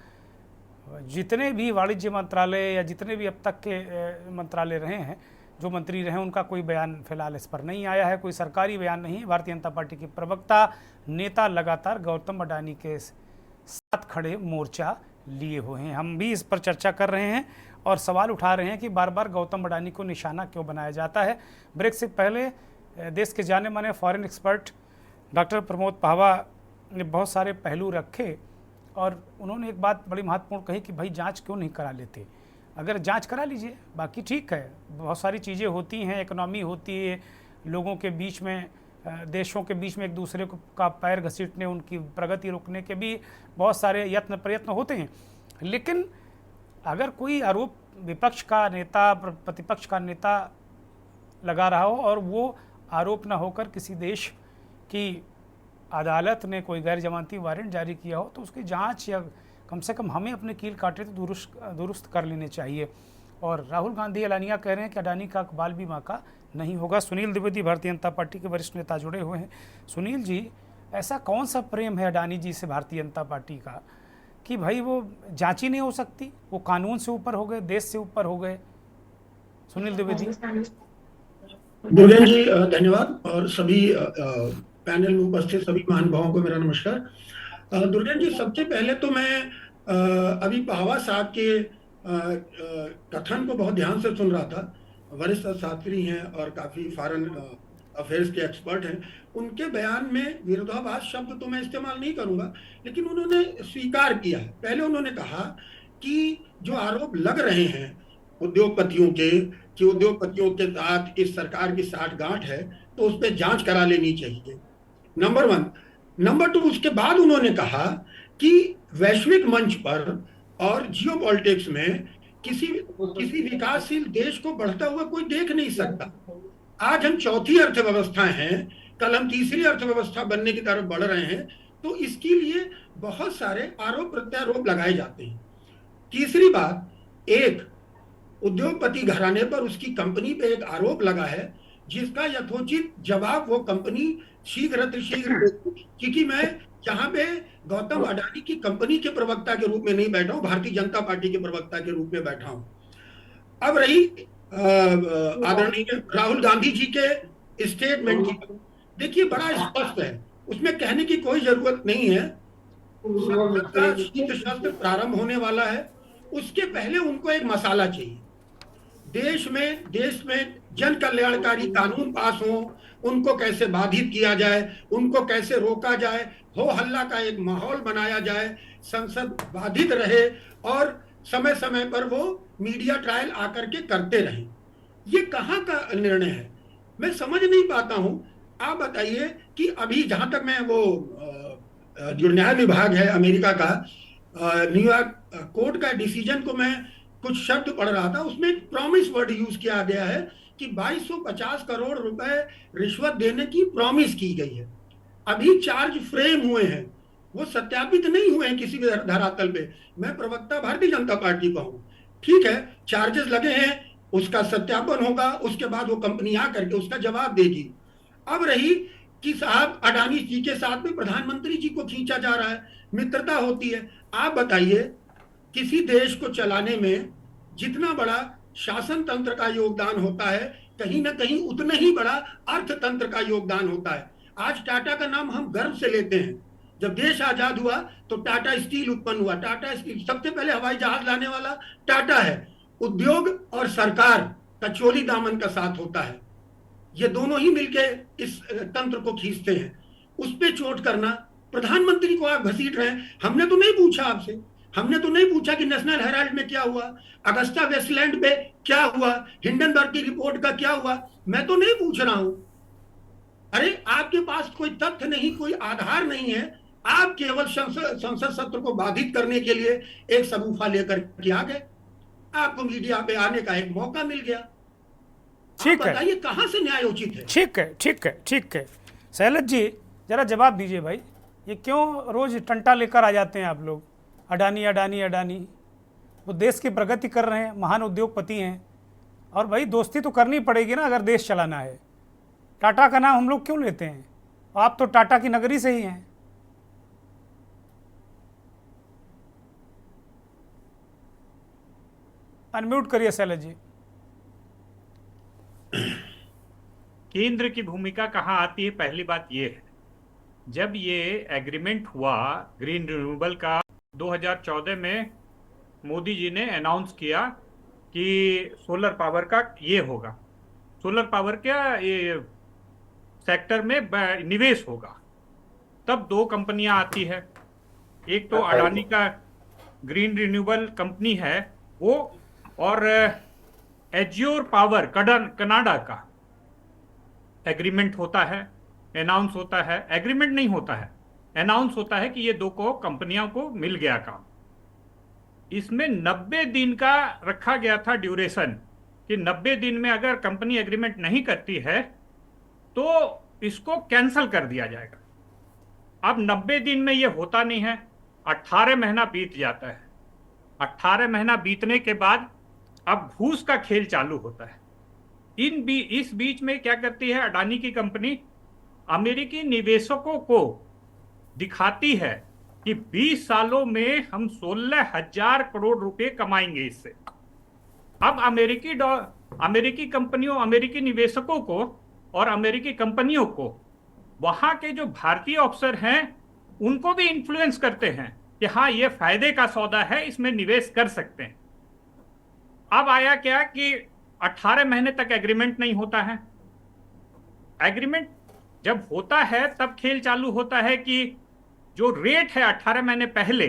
जितने भी वाणिज्य मंत्रालय या जितने भी अब तक के मंत्रालय रहे हैं, जो मंत्री रहे, उनका कोई बयान फिलहाल इस पर नहीं आया है, कोई सरकारी बयान नहीं है। भारतीय जनता पार्टी के प्रवक्ता नेता लगातार गौतम अडानी के साथ खड़े मोर्चा लिए हुए हैं। हम भी इस पर चर्चा कर रहे हैं और सवाल उठा रहे हैं कि बार बार गौतम अडानी को निशाना क्यों बनाया जाता है। ब्रेक से पहले देश के जाने माने फॉरेन एक्सपर्ट डॉक्टर प्रमोद पावा ने बहुत सारे पहलू रखे और उन्होंने एक बात बड़ी महत्वपूर्ण कही कि भाई जांच क्यों नहीं करा लेते। अगर जांच करा लीजिए, बाकी ठीक है, बहुत सारी चीज़ें होती हैं, इकोनॉमी होती है, लोगों के बीच में, देशों के बीच में एक दूसरे को का पैर घसीटने, उनकी प्रगति रोकने के भी बहुत सारे प्रयत्न होते हैं। लेकिन अगर कोई आरोप विपक्ष का नेता, प्रतिपक्ष का नेता लगा रहा हो और वो आरोप ना होकर किसी देश की अदालत ने कोई गैर जमानती वारंट जारी किया हो, तो उसकी जांच या कम से कम हमें अपने कील काटे तो दुरुस्त कर लेने चाहिए। और राहुल गांधी एलानिया कह रहे हैं कि अडानी का बाल बीमा का नहीं होगा। सुनील द्विवेदी भारतीय जनता पार्टी के वरिष्ठ नेता जुड़े हुए हैं। सुनील जी, ऐसा कौन सा प्रेम है अडानी जी से भारतीय जनता पार्टी का कि भाई वो जांच ही नहीं हो सकती, वो कानून से ऊपर हो गए, देश से ऊपर हो गए? सुनील द्विवेदी। दुर्गेन जी धन्यवाद, और सभी पैनल में उपस्थित सभी महानुभावों को मेरा नमस्कार। दुर्गेन जी, सबसे पहले तो मैं अभी पाहवा साहब के कथन को बहुत ध्यान से सुन रहा था। वरिष्ठ शास्त्री हैं और काफी फॉरेन अफेयर्स के एक्सपर्ट हैं। उनके बयान में विरोधाभास शब्द तो मैं इस्तेमाल नहीं करूंगा, लेकिन उन्होंने स्वीकार किया है। पहले उन्होंने कहा कि जो आरोप लग रहे हैं उद्योगपतियों के, कि उद्योगपतियों के साथ इस सरकार की साठगांठ है, तो उस पर जांच करा लेनी चाहिए, नंबर 1। नंबर 2, उसके बाद उन्होंने कहा कि वैश्विक मंच पर और जियोपॉलिटिक्स में किसी विकासशील देश को बढ़ता हुआ कोई देख नहीं सकता। आज हम चौथी अर्थव्यवस्था हैं, कल हम तीसरी अर्थव्यवस्था बनने की तरफ बढ़ रहे हैं, तो इसके लिए बहुत सारे आरोप प्रत्यारोप लगाए जाते हैं। तीसरी बात, एक उद्योगपति घराने पर, उसकी कंपनी पे एक आरोप लगा है जिसका यथोचित जवाब वो कंपनी शीघ्र, क्योंकि मैं यहाँ पे गौतम अडानी की कंपनी के प्रवक्ता के रूप में नहीं बैठा हूँ, भारतीय जनता पार्टी के प्रवक्ता के रूप में बैठा हूँ। अब रही आदरणीय राहुल गांधी जी के स्टेटमेंट की, देखिए बड़ा स्पष्ट है, उसमें कहने की कोई जरूरत नहीं है। शीत सत्र प्रारंभ होने वाला है, उसके पहले उनको एक मसाला चाहिए। देश में जन कल्याणकारी कानून पास हो, उनको कैसे बाधित किया जाए, उनको कैसे रोका जाए, हो हल्ला का एक माहौल बनाया जाए, संसद बाधित रहे और समय समय पर वो मीडिया ट्रायल आकर के करते रहें। ये कहाँ का निर्णय है, मैं समझ नहीं पाता हूं। आप बताइए कि अभी जहां तक मैं वो जो न्याय विभाग है अमेरिका का, न्यूयॉर्क कोर्ट का डिसीजन को मैं कुछ शब्द पढ़ रहा था, उसमें एक प्रॉमिस वर्ड यूज किया गया है कि 2250 करोड़ रुपए रिश्वत देने की प्रॉमिस की गई है। अभी चार्ज फ्रेम हुए हैं, वो सत्यापित नहीं हुए हैं किसी भी धरातल पे। मैं प्रवक्ता भारतीय जनता पार्टी का हूं, ठीक है, चार्जेस लगे हैं, उसका सत्यापन होगा, उसके बाद वो कंपनी आकर के उसका जवाब देगी। अब रही कि साहब अडानी जी के साथ में प्रधानमंत्री जी को खींचा जा रहा है, मित्रता होती है। आप बताइए, किसी देश को चलाने में जितना बड़ा शासन तंत्र का योगदान होता है, कहीं ना कहीं उतना ही बड़ा अर्थतंत्र का योगदान होता है। आज टाटा का नाम हम गर्व से लेते हैं। जब देश आजाद हुआ तो टाटा स्टील उत्पन्न हुआ। टाटा स्टील सबसे पहले हवाई जहाज लाने वाला टाटा है। उद्योग और सरकार का चोली दामन का साथ होता है, ये दोनों ही मिलके इस तंत्र को खींचते हैं। उस पे चोट करना, प्रधानमंत्री को आप घसीट रहे हैं। हमने तो नहीं पूछा आपसे, हमने तो नहीं पूछा कि नेशनल हेराल्ड में क्या हुआ, अगस्ता वेस्टलैंड पे क्या हुआ, हिंडनबर्ग की रिपोर्ट का क्या हुआ, मैं तो नहीं पूछ रहा हूं। अरे आपके पास कोई तथ्य नहीं, कोई आधार नहीं है, आप केवल संसद सत्र को बाधित करने के लिए एक सबूफा लेकर के आ गए। आपको मीडिया पे आने का एक मौका मिल गया। ठीक है, बताइए कहां से न्याय उचित है? ठीक है, ठीक है, ठीक है। शैलज जी जरा जवाब दीजिए भाई, ये क्यों रोज टंटा लेकर आ जाते हैं आप लोग? अडानी अडानी अडानी, वो देश की प्रगति कर रहे हैं, महान उद्योगपति हैं, और भाई दोस्ती तो करनी पड़ेगी ना अगर देश चलाना है। टाटा का नाम हम लोग क्यों लेते हैं? आप तो टाटा की नगरी से ही हैं। अनम्यूट करिए शैलज जी। केंद्र की भूमिका कहाँ आती है? पहली बात ये है, जब ये एग्रीमेंट हुआ ग्रीन रिन्यूएबल का 2014 में, मोदी जी ने अनाउंस किया कि सोलर पावर का ये होगा, सोलर पावर के ये सेक्टर में निवेश होगा। तब दो कंपनियां आती है, एक तो अडानी का ग्रीन रिन्यूएबल कंपनी है वो, और एज्योर पावर कनाडा का। एग्रीमेंट होता है, अनाउंस होता है, एग्रीमेंट नहीं होता है, अनाउंस होता है कि ये दो को कंपनियों को मिल गया काम। इसमें 90 दिन का रखा गया था ड्यूरेशन कि 90 दिन में अगर कंपनी एग्रीमेंट नहीं करती है तो इसको कैंसिल कर दिया जाएगा। अब 90 दिन में ये होता नहीं है, 18 महीना बीत जाता है। 18 महीना बीतने के बाद अब घूस का खेल चालू होता है। इस बीच में क्या करती है अडानी की कंपनी, अमेरिकी निवेशकों को दिखाती है कि 20 सालों में हम 16,000 करोड़ रुपए कमाएंगे इससे। अब अमेरिकी कंपनियों, अमेरिकी निवेशकों को और अमेरिकी कंपनियों को वहां के जो भारतीय अफसर हैं उनको भी इन्फ्लुएंस करते हैं कि हाँ ये फायदे का सौदा है, इसमें निवेश कर सकते हैं। अब आया क्या कि 18 महीने तक एग्रीमेंट नहीं होता है। एग्रीमेंट जब होता है तब खेल चालू होता है कि जो रेट है 18 महीने पहले,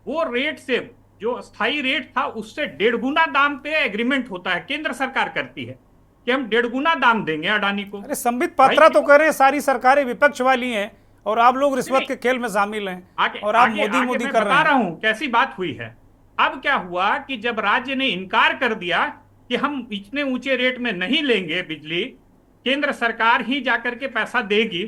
वो रेट से जो स्थायी रेट था उससे 1.5 गुना दाम पे एग्रीमेंट होता है। केंद्र सरकार करती है कि हम 1.5 गुना दाम देंगे अडानी को। अरे संबित पात्रा तो कह रहे हैं सारी सरकारें विपक्ष वाली हैं और आप लोग रिश्वत के खेल में शामिल हैं और आप मोदी कर रहे हैं। बता रहा हूं कैसी बात हुई है। अब क्या हुआ कि जब राज्य ने इनकार कर दिया कि हम इतने ऊंचे रेट में नहीं लेंगे बिजली, केंद्र सरकार ही जाकर के पैसा देगी,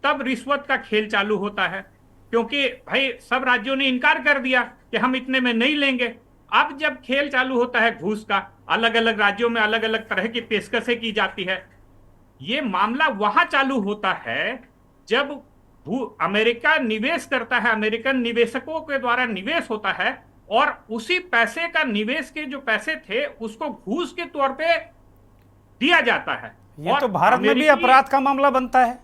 तब रिश्वत का खेल चालू होता है। क्योंकि भाई सब राज्यों ने इनकार कर दिया कि हम इतने में नहीं लेंगे। अब जब खेल चालू होता है घूस का, अलग अलग राज्यों में अलग अलग तरह की पेशकशें की जाती है। ये मामला वहां चालू होता है जब अमेरिका निवेश करता है, अमेरिकन निवेशकों के द्वारा निवेश होता है और उसी पैसे का, निवेश के जो पैसे थे उसको घूस के तौर पे दिया जाता है। ये तो भारत में भी अपराध का मामला बनता है।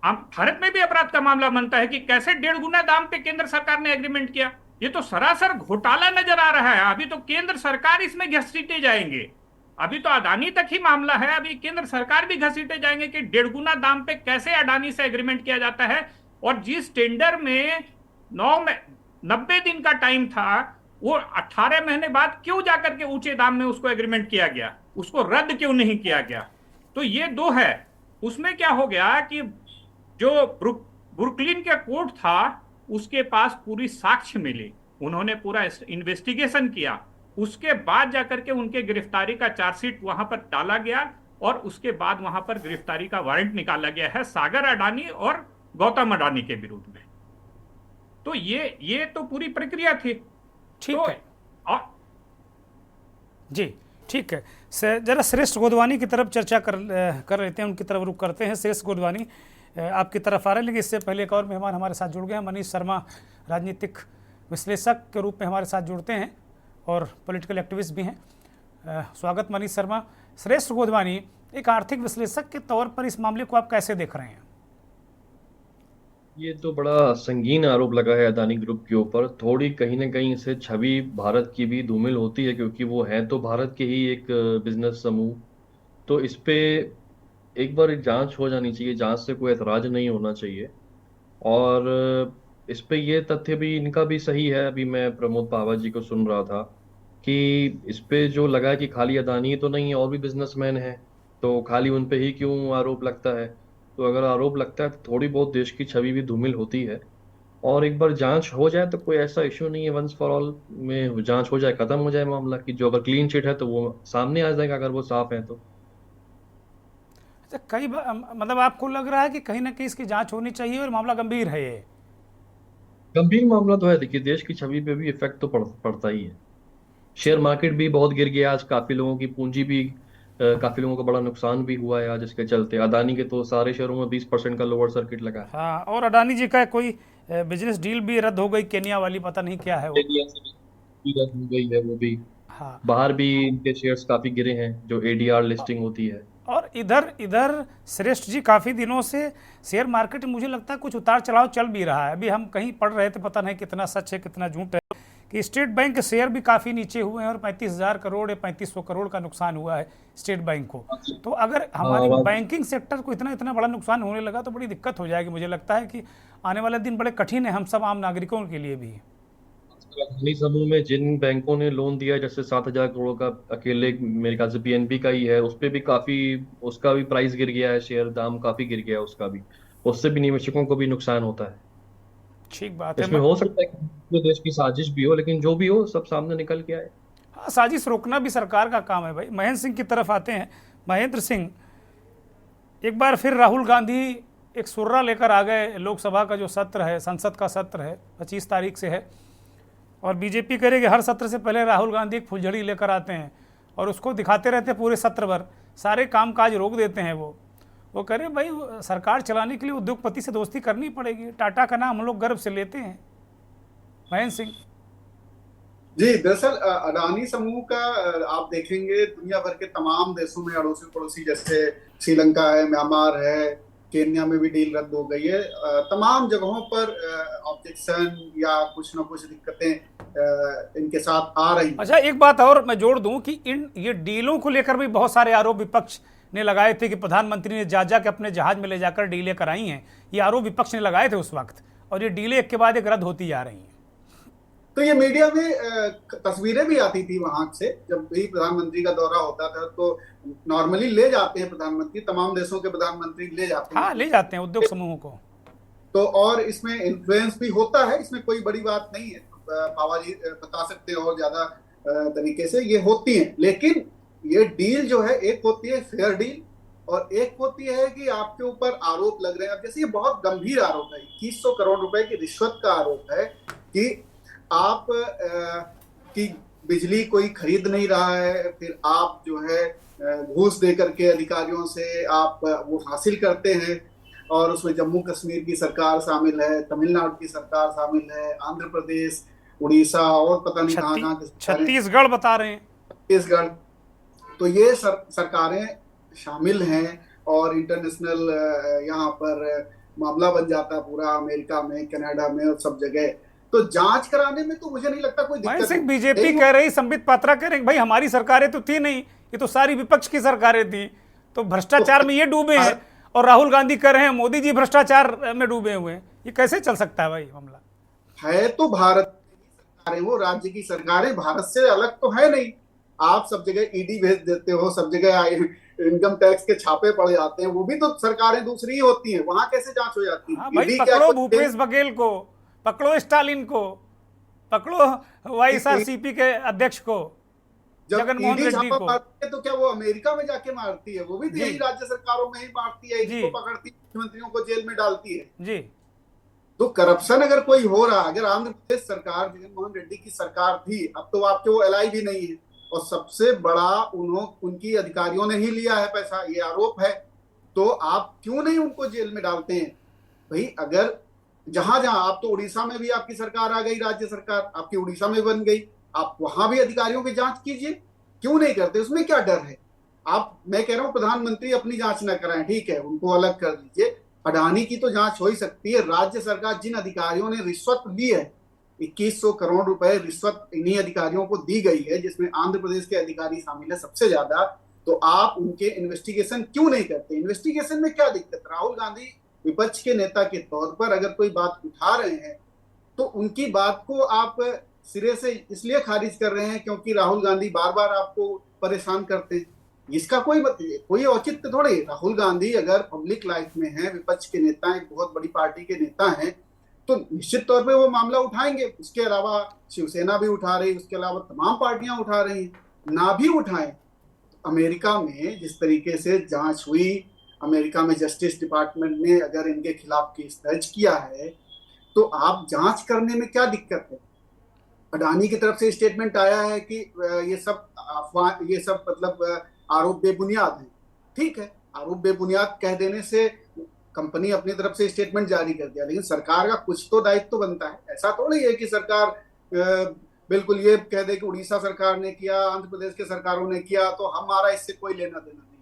भारत में भी अपराध का मामला बनता है कि कैसे 1.5 गुना दाम पे केंद्र सरकार ने एग्रीमेंट किया। ये तो सरासर घोटाला नजर आ रहा है। अभी तो केंद्र सरकार इसमें घसीटे जाएंगे। अभी तो अडानी तक ही मामला है, अभी केंद्र सरकार भी घसीटे जाएंगे कि 1.5 गुना दाम पे कैसे अडानी से एग्रीमेंट किया जाता है। और जिस टेंडर में 90 दिन का टाइम था, वो 18 महीने बाद क्यों जाकर के ऊंचे दाम में उसको एग्रीमेंट किया गया, उसको रद्द क्यों नहीं किया गया। तो ये दो है। उसमें क्या हो गया कि जो ब्रुकलिन का कोर्ट था उसके पास पूरी साक्ष्य मिली, उन्होंने पूरा इन्वेस्टिगेशन किया, उसके बाद जाकर के उनके गिरफ्तारी का चार्जशीट वहां पर डाला गया और उसके बाद वहां पर गिरफ्तारी का वारंट निकाला गया है सागर अडानी और गौतम अडानी के विरुद्ध में। तो ये तो पूरी प्रक्रिया थी। ठीक तो, है जी, ठीक है। जरा श्रेष्ठ गोदवानी की तरफ चर्चा कर लेते हैं, उनकी तरफ रुख करते हैं। श्रेष्ठ गोदवानी आपकी तरफ आ रहे हैं, लेकिन इससे पहले एक और मेहमान हमारे साथ जुड़ गए हैं। मनीष शर्मा राजनीतिक विश्लेषक के रूप में हमारे साथ जुड़ते हैं और पॉलिटिकल एक्टिविस्ट भी हैं। स्वागत मनीष शर्मा। श्रेष्ठ गोदवानी, एक आर्थिक विश्लेषक के तौर पर इस मामले को आप कैसे देख रहे हैं? ये तो बड़ा संगीन आरोप लगा है अदानी ग्रुप के ऊपर। थोड़ी कहीं ना कहीं इससे छवि भारत की भी धूमिल होती है, क्योंकि वो है तो भारत के ही एक बिजनेस समूह। तो इस पे एक बार जांच हो जानी चाहिए, जांच से कोई ऐतराज नहीं होना चाहिए। और इस पे ये तथ्य भी इनका भी सही है। अभी मैं प्रमोद पावा जी को सुन रहा था कि इस पे जो लगा कि खाली अदानी तो नहीं, और भी बिजनेसमैन हैं, तो खाली उन पे ही क्यों आरोप लगता है। तो अगर आरोप लगता है तो थोड़ी बहुत देश की छवि भी धूमिल होती है। और एक बार जांच हो जाए तो कोई ऐसा इश्यू नहीं है, वंस फॉर ऑल में जांच हो जाए, खत्म हो जाए मामला, कि जो अगर क्लीन चिट है तो वो सामने आ जाएगा अगर वो साफ है तो। कई मतलब आपको लग रहा है कि कहीं ना कहीं इसकी जांच होनी चाहिए और मामला गंभीर है? ये गंभीर मामला तो है। देखिए, देश की छवि पे भी इफेक्ट तो पड़ता ही है। शेयर मार्केट भी बहुत गिर गया आज, काफी लोगों की पूंजी भी, काफी लोगों का बड़ा नुकसान भी हुआ है आज इसके चलते। अदानी के तो सारे शेयरों में 20% का लोअर सर्किट लगा है। हाँ, और अडानी जी का कोई बिजनेस डील भी रद्द हो गई, केन्या वाली, पता नहीं क्या है वो। केन्या से भी रद्द हो गई है वो भी। हाँ, बाहर भी इनके शेयर्स काफी गिरे हैं, जो ADR लिस्टिंग होती है। और इधर श्रेष्ठ जी काफ़ी दिनों से शेयर मार्केट में मुझे लगता है कुछ उतार चढ़ाव चल भी रहा है। अभी हम कहीं पढ़ रहे थे, पता नहीं कितना सच है कितना झूठ है, कि स्टेट बैंक के शेयर भी काफ़ी नीचे हुए हैं और 35,000 करोड़ या 3500 करोड़ का नुकसान हुआ है स्टेट बैंक को। तो अगर हमारी बैंकिंग सेक्टर को इतना बड़ा नुकसान होने लगा तो बड़ी दिक्कत हो जाएगी। मुझे लगता है कि आने वाले दिन बड़े कठिन है हम सब आम नागरिकों के लिए भी। अदानी समूह में जिन बैंकों ने लोन दिया, जैसे 7,000 करोड़ का अकेले मेरे ख्याल से पीएनबी का ही है, उस पे भी काफी, उसका भी प्राइस गिर गया है, शेयर दाम काफी गिर गया है उसका भी। उससे भी निवेशकों को भी नुकसान होता है। ठीक बात है। इसमें हो सकता है कि दूसरे देश की साजिश भी हो, लेकिन जो भी हो सब सामने निकल के आए। हाँ, साजिश रोकना भी सरकार का काम है भाई। महेंद्र सिंह की तरफ आते हैं। महेंद्र सिंह, एक बार फिर राहुल गांधी एक सुर्रा लेकर आ गए। लोकसभा का जो सत्र है, संसद का सत्र है, 25 तारीख से है, और बीजेपी करेगी हर सत्र से पहले राहुल गांधी एक फुलझड़ी लेकर आते हैं और उसको दिखाते रहते हैं पूरे सत्र भर। सारे कामकाज रोक देते हैं। वो कह रहे भाई सरकार चलाने के लिए उद्योगपति से दोस्ती करनी पड़ेगी। टाटा का नाम हम लोग गर्व से लेते हैं। महेंद्र सिंह जी, दरअसल अडानी समूह का आप देखेंगे दुनिया भर के तमाम देशों में, अड़ोसी पड़ोसी जैसे श्रीलंका है, म्यांमार है, केन्या में भी डील रद्द हो गई है। तमाम जगहों पर ऑब्जेक्शन या कुछ ना कुछ दिक्कतें इनके साथ आ रही। अच्छा, एक बात और मैं जोड़ दूं कि ये डीलों को लेकर भी बहुत सारे आरोप विपक्ष ने लगाए थे कि प्रधानमंत्री ने जा के अपने जहाज में ले जाकर डीलें कराई हैं। ये आरोप विपक्ष ने लगाए थे उस वक्त, और ये डीलें एक के बाद एक रद्द होती जा रही हैं। तो ये मीडिया में तस्वीरें भी आती थी वहां से, जब भी प्रधानमंत्री का दौरा होता था तो नॉर्मली ले जाते हैं प्रधानमंत्री, तमाम देशों के प्रधानमंत्री ले जाते हैं। हाँ, ले जाते हैं उद्योग समूहों को। तो और इसमें इन्फ्लुएंस भी होता है, इसमें कोई बड़ी बात नहीं है। पावा जी बता सकते हैं और ज्यादा तरीके से ये होती है। लेकिन ये डील जो है, एक होती है फेयर डील और एक होती है कि आपके ऊपर आरोप लग रहे हैं। अब जैसे ये बहुत गंभीर आरोप है, 2100 करोड़ रुपए की रिश्वत का आरोप है कि आप की बिजली कोई खरीद नहीं रहा है, फिर आप जो है घूस दे करके अधिकारियों से आप वो हासिल करते हैं, और उसमें जम्मू कश्मीर की सरकार शामिल है, तमिलनाडु की सरकार शामिल है, आंध्र प्रदेश, उड़ीसा और पता नहीं कहाँ छत्तीसगढ़ बता रहे हैं, छत्तीसगढ़। तो ये सरकारें शामिल हैं और इंटरनेशनल यहाँ पर मामला बन जाता है पूरा, अमेरिका में, कनाडा में और सब जगह। तो जांच कराने में तो मुझे नहीं लगता कोई दिक्कत है। बीजेपी कह रही, संबित पात्रा कह रहे भाई हमारी सरकारें तो थी नहीं, ये तो सारी विपक्ष की सरकारें थी, तो भ्रष्टाचार में ये डूबे हैं। और राहुल गांधी कह रहे हैं मोदी जी भ्रष्टाचार में डूबे हुए हैं। ये कैसे चल सकता है भाई मामला? है तो भारत की सरकारें, वो राज्य की सरकारें, भारत से अलग तो है नहीं। आप सब जगह ईडी भेज देते हो, सब जगह इनकम टैक्स के छापे पड़ जाते हैं, वो भी तो सरकारें दूसरी ही होती हैं, वहां कैसे जांच हो जाती है? भाई पकड़ो भूपेश बघेल को, पकड़ो स्टालिन को, पकड़ो वाईएसआरसीपी के अध्यक्ष को, जगनमोहन रेड्डी को। तो क्या वो अमेरिका में जाके मारती है? वो भी यही राज्य सरकारों में ही मारती है, इसको पकड़ती है, मुख्यमंत्रियों को जेल में डालती है जी। तो करप्शन अगर कोई हो रहा, अगर आंध्र प्रदेश सरकार जगनमोहन रेड्डी की सरकार थी, अब तो आपके वो एलआई भी नहीं है, और सबसे बड़ा उनकी अधिकारियों ने ही लिया है पैसा, ये आरोप है। तो आप क्यों नहीं उनको जेल में डालते हैं भाई? अगर जहां जहां, आप तो उड़ीसा में भी आपकी सरकार आ गई, राज्य सरकार आपकी उड़ीसा में बन गई, आप वहां भी अधिकारियों की जांच कीजिए, क्यों नहीं करते? उसमें क्या डर है? मैं कह रहा हूं प्रधानमंत्री अपनी जांच न कराएं, ठीक है, उनको अलग कर दीजिए। अडानी की तो जांच हो ही सकती है। राज्य सरकार, जिन अधिकारियों ने रिश्वत ली है, 2100 करोड़ रुपए रिश्वत इन्हीं अधिकारियों को दी गई है, जिसमें आंध्र प्रदेश के अधिकारी शामिल है सबसे ज्यादा। तो आप उनके इन्वेस्टिगेशन क्यों नहीं करते? इन्वेस्टिगेशन में क्या दिक्कत? राहुल गांधी विपक्ष के नेता के तौर पर अगर कोई बात उठा रहे हैं तो उनकी बात को आप सिरे से इसलिए खारिज कर रहे हैं क्योंकि राहुल गांधी बार बार आपको परेशान करते हैं। इसका कोई औचित्य थोड़ी। राहुल गांधी अगर पब्लिक लाइफ में है, विपक्ष के नेता, एक बहुत बड़ी पार्टी के नेता हैं, तो निश्चित तौर पे वो मामला उठाएंगे। उसके अलावा शिवसेना भी उठा रही, उसके अलावा तमाम पार्टियां उठा रही। ना भी उठाएं, अमेरिका में जिस तरीके से जांच हुई, अमेरिका में जस्टिस डिपार्टमेंट ने अगर इनके खिलाफ केस दर्ज किया है, तो आप जांच करने में क्या दिक्कत है? अडानी की तरफ से स्टेटमेंट आया है कि ये सब अफवाह, ये सब मतलब आरोप बेबुनियाद है। ठीक है, आरोप बेबुनियाद कह देने से कंपनी अपनी तरफ से स्टेटमेंट जारी कर दिया, लेकिन सरकार का कुछ तो दायित्व बनता है। ऐसा थोड़ी है कि सरकार बिल्कुल ये कह दे कि उड़ीसा सरकार ने किया, आंध्र प्रदेश के सरकारों ने किया, तो हमारा इससे कोई लेना देना नहीं।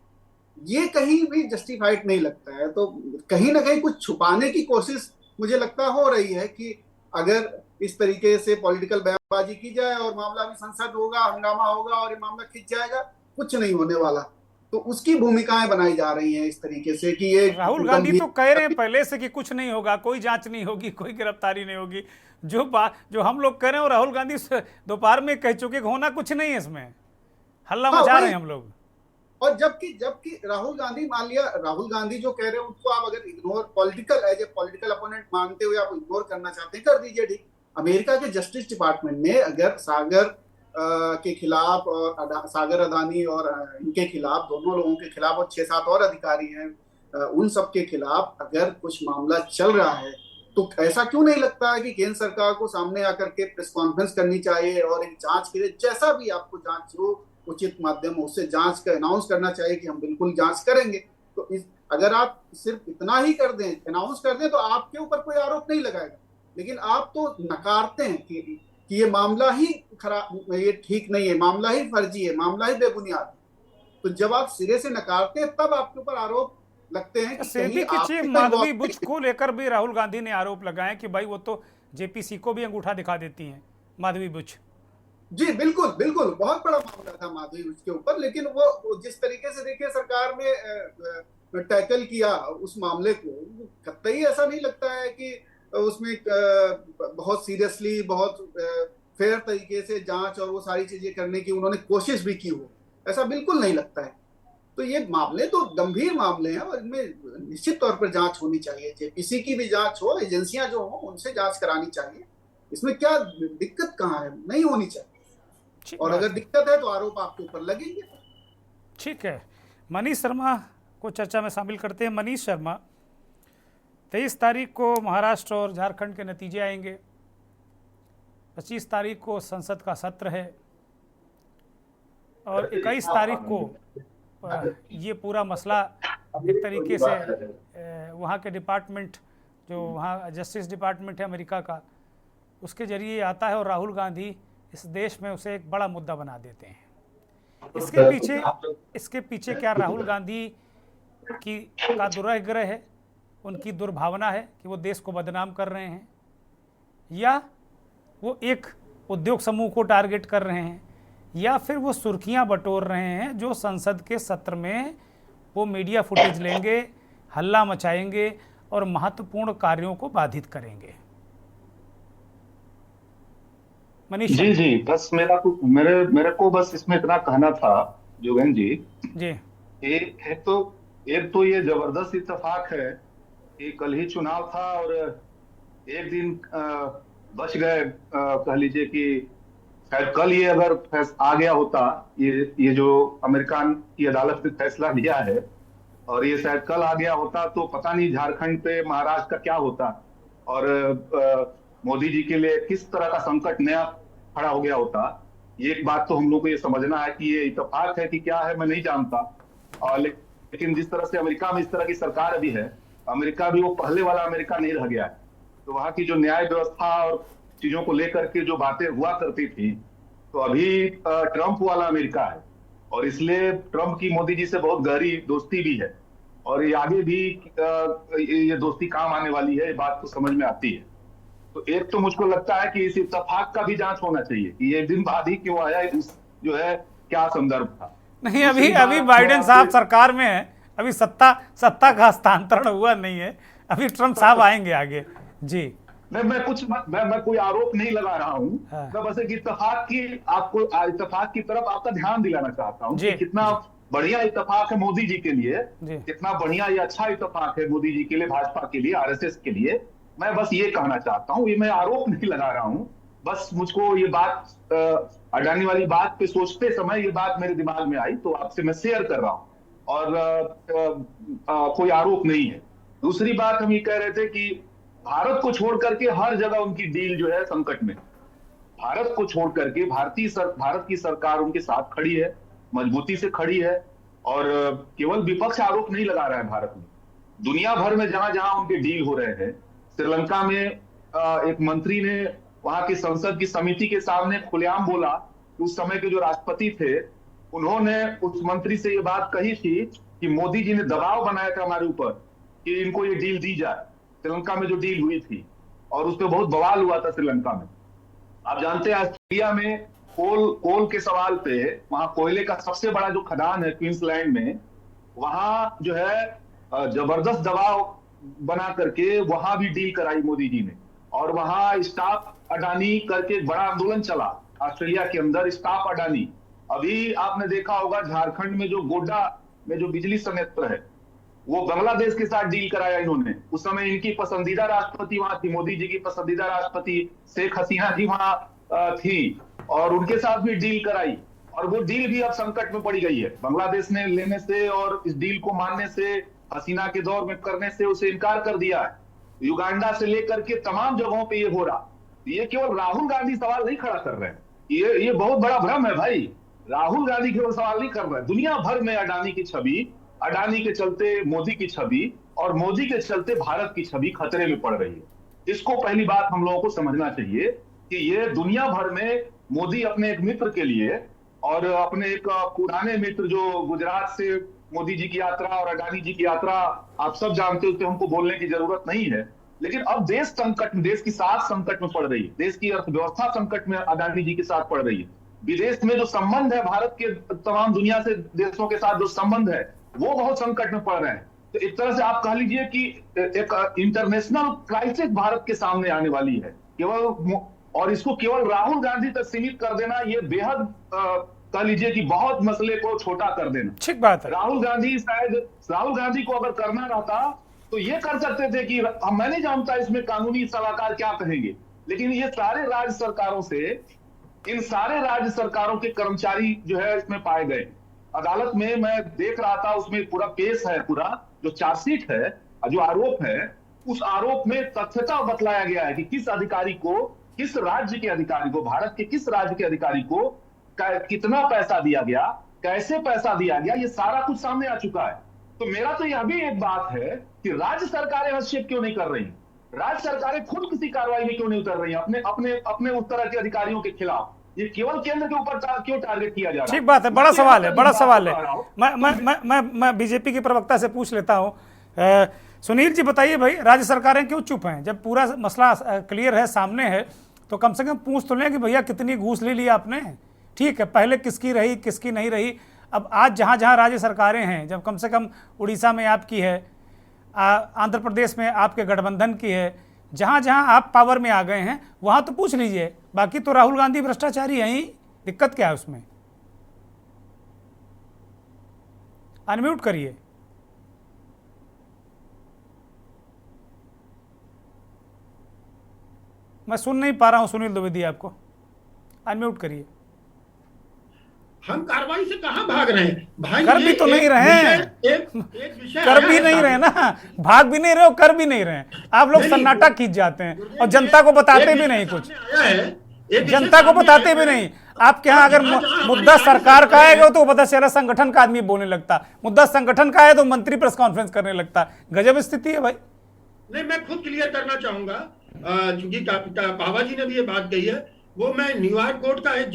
ये कहीं भी जस्टिफाइड नहीं लगता है। तो कहीं ना कहीं कुछ छुपाने की कोशिश मुझे लगता हो रही है कि अगर इस तरीके से पॉलिटिकल बयानबाजी की जाए और मामला भी संसद होगा, हंगामा होगा और ये मामला खिंच जाएगा, कुछ नहीं होने वाला। तो उसकी भूमिकाएं बनाई जा रही हैं इस तरीके से कि ये राहुल गांधी तो कह रहे हैं पहले से कि कुछ नहीं होगा, कोई जांच नहीं होगी, कोई गिरफ्तारी नहीं होगी। जो हम लोग कह रहे हैं, राहुल गांधी दोपहर में कह चुके कि होना कुछ नहीं है, इसमें हल्ला मचा रहे हैं हम लोग। और जबकि राहुल गांधी, मान लिया राहुल गांधी जो कह रहे हैं उनको आप अगर ignore as a political opponent मानते हुए आप इग्नोर करना चाहते हैं, कर दीजिए, ठीक। अमेरिका के जस्टिस डिपार्टमेंट ने अगर सागर के खिलाफ और सागर अदानी और इनके खिलाफ, दोनों लोगों के खिलाफ और 6-7 और अधिकारी हैं, उन सब के खिलाफ अगर कुछ मामला चल रहा है, तो ऐसा क्यों नहीं लगता है कि केंद्र सरकार को सामने आकर के प्रेस कॉन्फ्रेंस करनी चाहिए और एक जांच के लिए, जैसा भी आपको जांच हो उचित माध्यम हो, उससे जांच का अनाउंस करना चाहिए कि हम बिल्कुल जांच करेंगे। तो अगर आप सिर्फ इतना ही कर दें, अनाउंस कर दें, तो आपके ऊपर कोई आरोप नहीं लगाएगा। लेकिन आप तो नकारते हैं कि ये मामला ही खराब, ये ठीक नहीं है, मामला ही फर्जी है, मामला ही बेबुनियाद है। तो जब आप सिरे से नकारते हैं तब आपके ऊपर आरोप लगते हैं कि सेबी की चीफ माधवी बुच को लेकर भी राहुल गांधी ने आरोप लगाए कि भाई वो तो जेपीसी को भी अंगूठा दिखा देती हैं, माधवी बुच। जी बिल्कुल बिल्कुल, बहुत बड़ा मामला था माधवी बुच के ऊपर। लेकिन वो जिस तरीके से देखिए सरकार ने टैकल किया उस मामले को, कतई ऐसा नहीं लगता है कि उसमें बहुत सीरियसली, बहुत फेयर तरीके से जांच और वो सारी चीजें करने की उन्होंने कोशिश भी की हो, ऐसा बिल्कुल नहीं लगता है। तो ये मामले तो गंभीर मामले हैं और इनमें निश्चित तौर पर जांच होनी चाहिए। जेपीसी की भी जांच हो, एजेंसियां जो हो उनसे जांच करानी चाहिए। इसमें क्या दिक्कत कहाँ है, नहीं होनी चाहिए। और अगर दिक्कत है तो आरोप आपके ऊपर लगेंगे। ठीक है, मनीष शर्मा को चर्चा में शामिल करते हैं। मनीष शर्मा, 23 तारीख को महाराष्ट्र और झारखंड के नतीजे आएंगे, 25 तारीख को संसद का सत्र है और 21 तारीख को ये पूरा मसला एक तरीके से वहाँ के डिपार्टमेंट, जो वहाँ जस्टिस डिपार्टमेंट है अमेरिका का, उसके जरिए आता है और राहुल गांधी इस देश में उसे एक बड़ा मुद्दा बना देते हैं। इसके पीछे क्या राहुल गांधी का दुराग्रह है, उनकी दुर्भावना है कि वो देश को बदनाम कर रहे हैं, या वो एक उद्योग समूह को टारगेट कर रहे हैं, या फिर वो सुर्खियां बटोर रहे हैं जो संसद के सत्र में वो मीडिया फुटेज लेंगे, हल्ला मचाएंगे और महत्वपूर्ण कार्यों को बाधित करेंगे। मनीष जी, बस मेरे को बस इसमें इतना कहना था जोगेन जी, एक तो ये जबरदस्त इत्तेफाक है कि कल ही चुनाव था और एक दिन बच गए। कह लीजिए कि शायद कल ये अगर आ गया होता, ये जो अमेरिकन की अदालत ने फैसला लिया है, और ये शायद कल आ गया होता तो पता नहीं झारखंड पे, महाराष्ट्र का क्या होता और मोदी जी के लिए किस तरह का संकट नया खड़ा हो गया होता। ये एक बात तो हम लोग को ये समझना है कि ये इत्तेफाक है कि क्या है, मैं नहीं जानता। और लेकिन जिस तरह से अमेरिका में इस तरह की सरकार अभी है, अमेरिका भी वो पहले वाला अमेरिका नहीं रह गया है। तो वहां की जो न्याय व्यवस्था और चीजों को लेकर के जो बातें हुआ करती थी, तो अभी ट्रंप वाला अमेरिका है और इसलिए ट्रंप की मोदी जी से बहुत गहरी दोस्ती भी है और ये आगे भी ये दोस्ती काम आने वाली है, ये बात तो समझ में आती है। तो एक तो मुझको लगता है कि इस इत्तेफाक का भी जांच होना चाहिए कि ये दिन बाद ही क्यों आया, जो है क्या संदर्भ था। नहीं, अभी बाइडेन साहब सरकार में है, अभी सत्ता का हस्तांतरण हुआ नहीं है, अभी ट्रंप साहब आएंगे आगे। जी मैं कोई आरोप नहीं लगा रहा हूँ, मैं बस एक इत्तेफाक की तरफ आपका ध्यान दिलाना चाहता हूँ कि कितना बढ़िया इत्तेफाक है मोदी जी के लिए, कितना बढ़िया ये अच्छा इत्तेफाक है मोदी जी के लिए, भाजपा के लिए, आरएसएस के लिए। मैं बस ये कहना चाहता हूँ, ये मैं आरोप नहीं लगा रहा हूँ, बस मुझको ये बात अडानी वाली बात पे सोचते समय ये बात मेरे दिमाग में आई तो आपसे मैं शेयर कर रहा हूँ और कोई आरोप नहीं है। दूसरी बात हम ये कह रहे थे कि भारत को छोड़ करके हर जगह उनकी डील जो है संकट में। भारत को छोड़ करके भारत की सरकार उनके साथ खड़ी है, मजबूती से खड़ी है और केवल विपक्ष आरोप नहीं लगा रहा है भारत में, दुनिया भर में जहां जहां उनके डील हो रहे हैं। श्रीलंका में एक मंत्री ने वहां की संसद की समिति के सामने खुलेआम बोला कि उस समय के जो राष्ट्रपति थे उन्होंने उस मंत्री से ये बात कही थी कि मोदी जी ने दबाव बनाया था हमारे ऊपर कि इनको ये डील दी जाए। श्रीलंका में जो डील हुई थी और उस पर बहुत बवाल हुआ था श्रीलंका में। आप जानते हैं ऑस्ट्रेलिया में कोल के सवाल पे, वहां कोयले का सबसे बड़ा जो खदान है क्वींसलैंड में, वहां जो है जबरदस्त दबाव बना करके वहां भी डील कराई मोदी जी ने, और वहां स्टॉप अडानी करके एक बड़ा आंदोलन चला ऑस्ट्रेलिया के अंदर, स्टॉप अडानी। अभी आपने देखा होगा झारखंड में जो गोड्डा में जो बिजली संयंत्र है, वो बांग्लादेश के साथ डील कराया इन्होंने। उस समय इनकी पसंदीदा राष्ट्रपति वहां थी, मोदी जी की पसंदीदा राष्ट्रपति शेख हसीना जी वहां थी, और उनके साथ भी डील कराई, और वो डील भी अब संकट में पड़ी गई है। बांग्लादेश ने लेने से और इस डील को मानने से, हसीना के दौर में करने से उसे इनकार कर दिया है। युगांडा से लेकर के तमाम जगहों पे ये हो रहा। ये केवल राहुल गांधी सवाल नहीं खड़ा कर रहे हैं, ये बहुत बड़ा भ्रम है भाई। राहुल गांधी केवल सवाल नहीं कर रहे हैं, दुनिया भर में अडानी की छवि, अडानी के चलते मोदी की छवि, और मोदी के चलते भारत की छवि खतरे में पड़ रही है। इसको पहली बात हम लोगों को समझना चाहिए कि ये दुनिया भर में मोदी अपने एक मित्र के लिए, और अपने एक पुराने मित्र जो गुजरात से मोदी जी की यात्रा और अडानी जी की यात्रा आप सब जानते हो, तो हमको बोलने की जरूरत नहीं है। लेकिन अब देश संकट में, देश की साख संकट में पड़ रही है, देश की अर्थव्यवस्था संकट में अडानी जी के साथ पड़ रही है। विदेश में जो संबंध है भारत के तमाम दुनिया से देशों के साथ जो संबंध है, वो बहुत संकट में पड़ रहे हैं। तो एक तरह से आप कह लीजिए कि एक इंटरनेशनल क्राइसिस भारत के सामने आने वाली है केवल, और इसको केवल राहुल गांधी तक सीमित कर देना, ये बेहद कह लीजिए कि बहुत मसले को छोटा कर देना। ठीक बात है। राहुल गांधी को अगर करना रहता तो ये कर सकते थे कि मैं नहीं जानता इसमें कानूनी सलाहकार क्या कहेंगे, लेकिन ये सारे राज्य सरकारों से, इन सारे राज्य सरकारों के कर्मचारी जो है इसमें पाए गए। अदालत में मैं देख रहा था, उसमें पूरा केस है, पूरा जो चार्जशीट है, जो आरोप है, उस आरोप में तथ्यता बतलाया गया है कि किस अधिकारी को, किस राज्य के अधिकारी को, भारत के किस राज्य के अधिकारी को कितना पैसा दिया गया, कैसे पैसा दिया गया, ये सारा कुछ सामने आ चुका है। तो मेरा तो यह भी एक बात है कि राज्य सरकारें हस्तक्षेप क्यों नहीं कर रही, राज्य सरकारें खुद किसी कार्रवाई में क्यों नहीं उतर रही अपने उस तरह के अधिकारियों के खिलाफ। ये केवल केंद्र के ऊपर क्यों टारगेट किया जा रहा है? ठीक बात है, बड़ा सवाल है, बड़ा सवाल है। मैं बीजेपी के प्रवक्ता से पूछ लेता हूँ। सुनील जी बताइए भाई, राज्य सरकारें क्यों चुप हैं? जब पूरा मसला क्लियर है, सामने है, तो कम से कम पूछ तो लें कि भैया कितनी घूस ले ली आपने। ठीक है, पहले किसकी रही, किसकी नहीं रही। अब आज जहाँ जहाँ राज्य सरकारें हैं, जब कम से कम उड़ीसा में आपकी है, आंध्र प्रदेश में आपके गठबंधन की है, जहाँ जहाँ आप पावर में आ गए हैं वहाँ तो पूछ लीजिए। बाकी तो राहुल गांधी भ्रष्टाचारी हैं ही, दिक्कत क्या है उसमें? अनम्यूट करिए। मैं सुन नहीं पा रहा हूं सुनील द्विवेदी, आपको अनम्यूट करिए। हम कार्रवाई से कहां भाग रहे हैं भाई? कर भी तो नहीं रहे हैं, कर भी नहीं रहे ना, भाग भी नहीं रहे और कर भी नहीं रहे। आप लोग सन्नाटा खींच जाते हैं और जनता को बताते भी नहीं कुछ, जनता को बताते भी नहीं। आपके यहाँ अगर मुद्दा सरकार का आएगा तो पता चला संगठन का आदमी बोलने लगता, मुद्दा संगठन का है तो मंत्री प्रेस कॉन्फ्रेंस करने लगता। गजब स्थिति है भाई। नहीं, मैं खुद क्लियर करना चाहूंगा, चूंकि पावा जी ने भी ये बात कही है, वो मैं न्यूयॉर्क कोर्ट का एक